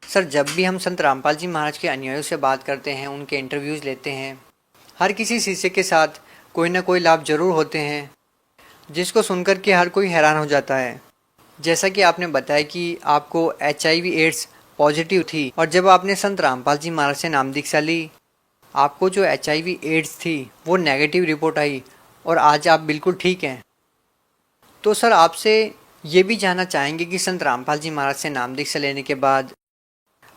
सर, जब भी हम संत रामपाल जी महाराज के अनुयायियों से बात करते हैं, उनके इंटरव्यूज़ लेते हैं, हर किसी शिष्य के साथ कोई ना कोई लाभ जरूर होते हैं, जिसको सुनकर के हर कोई हैरान हो जाता है। जैसा कि आपने बताया कि आपको HIV एड्स पॉजिटिव थी, और जब आपने संत रामपाल जी महाराज से नाम दीक्षा ली, आपको जो HIV एड्स थी वो नेगेटिव रिपोर्ट आई और आज आप बिल्कुल ठीक हैं। तो सर, आपसे ये भी जानना चाहेंगे कि संत रामपाल जी महाराज से नाम दीक्षा लेने के बाद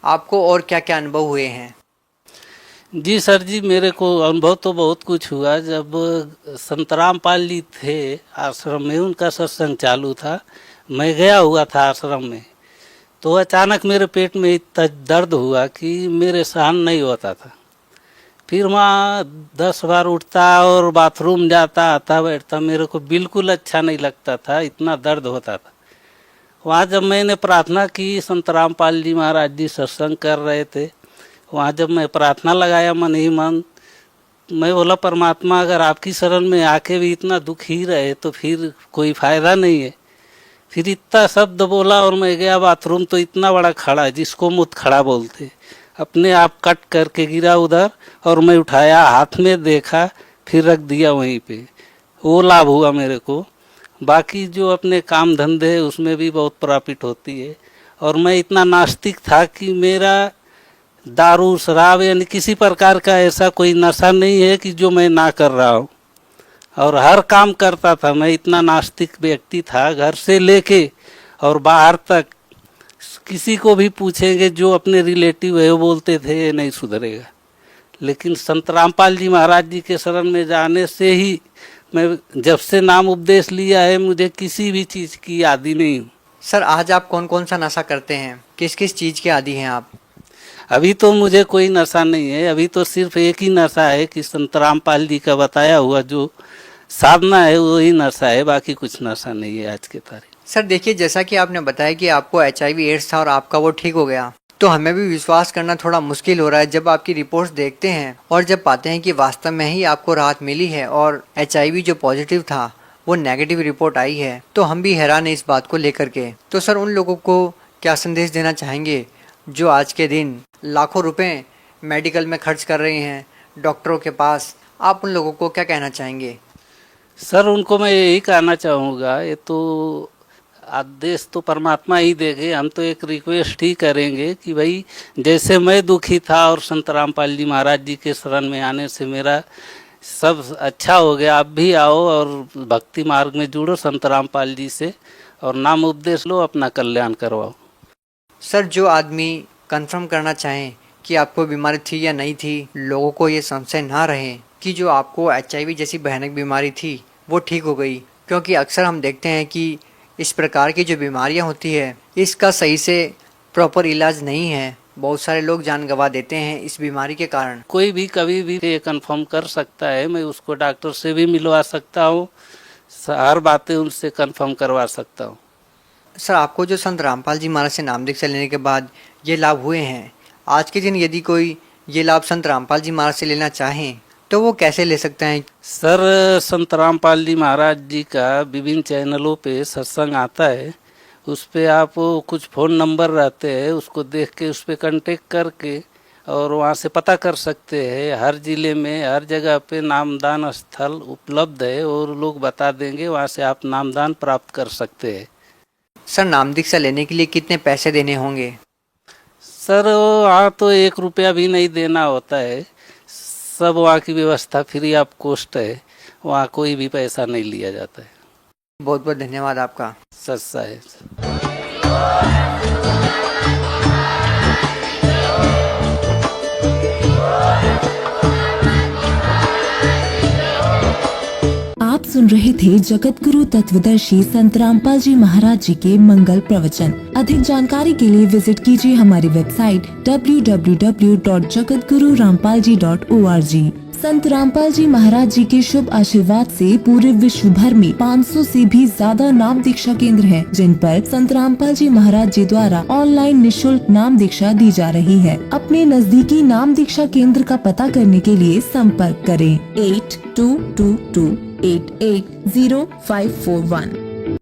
आपको और क्या क्या अनुभव हुए हैं? जी सर जी, मेरे को अनुभव तो बहुत कुछ हुआ। जब संत रामपाल जी थे आश्रम में, उनका सत्संग चालू था, मैं गया हुआ था आश्रम में, तो अचानक मेरे पेट में इतना दर्द हुआ कि मेरे सहन नहीं होता था। फिर वहाँ 10 बार उठता और बाथरूम जाता, आता बैठता, मेरे को बिल्कुल अच्छा नहीं लगता था, इतना दर्द होता था। वहाँ जब मैंने प्रार्थना की, संत रामपाल जी महाराज जी सत्संग कर रहे थे, वहाँ जब मैं प्रार्थना लगाया मन ही मन, मैं बोला परमात्मा अगर आपकी शरण में आके भी इतना दुख ही रहे तो फिर कोई फ़ायदा नहीं है। फिर इतना शब्द बोला और मैं गया बाथरूम, तो इतना बड़ा खड़ा, जिसको मुत खड़ा बोलते, अपने आप कट करके गिरा उधर, और मैं उठाया, हाथ में देखा, फिर रख दिया वहीं पे। वो लाभ हुआ मेरे को। बाकी जो अपने काम धंधे है उसमें भी बहुत प्रॉफिट होती है। और मैं इतना नास्तिक था कि मेरा दारू शराब यानी किसी प्रकार का ऐसा कोई नशा नहीं है कि जो मैं ना कर रहा हूँ, और हर काम करता था। मैं इतना नास्तिक व्यक्ति था, घर से लेके और बाहर तक किसी को भी पूछेंगे, जो अपने रिलेटिव है वो बोलते थे ये नहीं सुधरेगा। लेकिन संत रामपाल जी महाराज जी के शरण में जाने से ही मैं जब से नाम उपदेश लिया है, मुझे किसी भी चीज़ की आदी नहीं हूँ। सर, आज आप कौन कौन सा नशा करते हैं? किस किस चीज़ के आदी हैं आप? अभी तो मुझे कोई नशा नहीं है। अभी तो सिर्फ एक ही नशा है कि संत रामपाल जी का बताया हुआ जो साधना है वही नशा है, बाकी कुछ नशा नहीं है आज के तारीख। सर देखिए, जैसा कि आपने बताया कि आपको HIV एड्स था और आपका वो ठीक हो गया, तो हमें भी विश्वास करना थोड़ा मुश्किल हो रहा है जब आपकी रिपोर्ट्स देखते हैं और जब पाते हैं कि वास्तव में ही आपको राहत मिली है और HIV जो पॉजिटिव था वो नेगेटिव रिपोर्ट आई है, तो हम भी हैरान हैं इस बात को लेकर के। तो सर, उन लोगों को क्या संदेश देना चाहेंगे जो आज के दिन लाखों रुपए मेडिकल में खर्च कर रहे हैं डॉक्टरों के पास? आप उन लोगों को क्या कहना चाहेंगे? सर, उनको मैं यही कहना चाहूँगा, ये तो आदेश तो परमात्मा ही देंगे, हम तो एक रिक्वेस्ट ही करेंगे कि भाई जैसे मैं दुखी था और संत रामपाल जी महाराज जी के शरण में आने से मेरा सब अच्छा हो गया, आप भी आओ और भक्ति मार्ग में जुड़ो संत रामपाल जी से और नाम उपदेश लो, अपना कल्याण करवाओ। सर, जो आदमी कंफर्म करना चाहें कि आपको बीमारी थी या नहीं थी, लोगों को ये संशय ना रहे कि जो आपको HIV जैसी भयानक बीमारी थी वो ठीक हो गई, क्योंकि अक्सर हम देखते हैं कि इस प्रकार की जो बीमारियां होती है इसका सही से प्रॉपर इलाज नहीं है। बहुत सारे लोग जान गंवा देते हैं इस बीमारी के कारण। कोई भी कभी भी ये कंफर्म कर सकता है, मैं उसको डॉक्टर से भी मिलवा सकता हूँ, हर बातें उनसे कंफर्म करवा सकता हूँ। सर, आपको जो संत रामपाल जी महाराज से नाम दीक्षा लेने के बाद ये लाभ हुए हैं, आज के दिन यदि कोई ये लाभ संत रामपाल जी महाराज से लेना चाहें तो वो कैसे ले सकते हैं? सर, संत रामपाल जी महाराज जी का विभिन्न चैनलों पे सत्संग आता है, उस पे आप कुछ फ़ोन नंबर रहते हैं, उसको देख के उस पर कांटेक्ट करके और वहाँ से पता कर सकते हैं। हर जिले में हर जगह पे नामदान स्थल उपलब्ध है और लोग बता देंगे, वहाँ से आप नामदान प्राप्त कर सकते हैं। सर, नाम दीक्षा लेने के लिए कितने पैसे देने होंगे? सर, वहाँ तो 1 रुपया भी नहीं देना होता है, सब वहाँ की व्यवस्था फ्री ऑफ कॉस्ट है, वहाँ कोई भी पैसा नहीं लिया जाता है। बहुत बहुत धन्यवाद आपका। सच्चा है। आप सुन रहे थे जगत गुरु तत्वदर्शी संत रामपाल जी महाराज जी के मंगल प्रवचन। अधिक जानकारी के लिए विजिट कीजिए हमारी वेबसाइट www.jagatgururampalji.org। संत रामपाल जी महाराज जी के शुभ आशीर्वाद से पूरे विश्व भर में 500 से भी ज्यादा नाम दीक्षा केंद्र हैं, जिन पर संत रामपाल जी महाराज जी द्वारा ऑनलाइन निशुल्क नाम दीक्षा दी जा रही है। अपने नजदीकी नाम दीक्षा केंद्र का पता करने के लिए संपर्क करें 8222880541।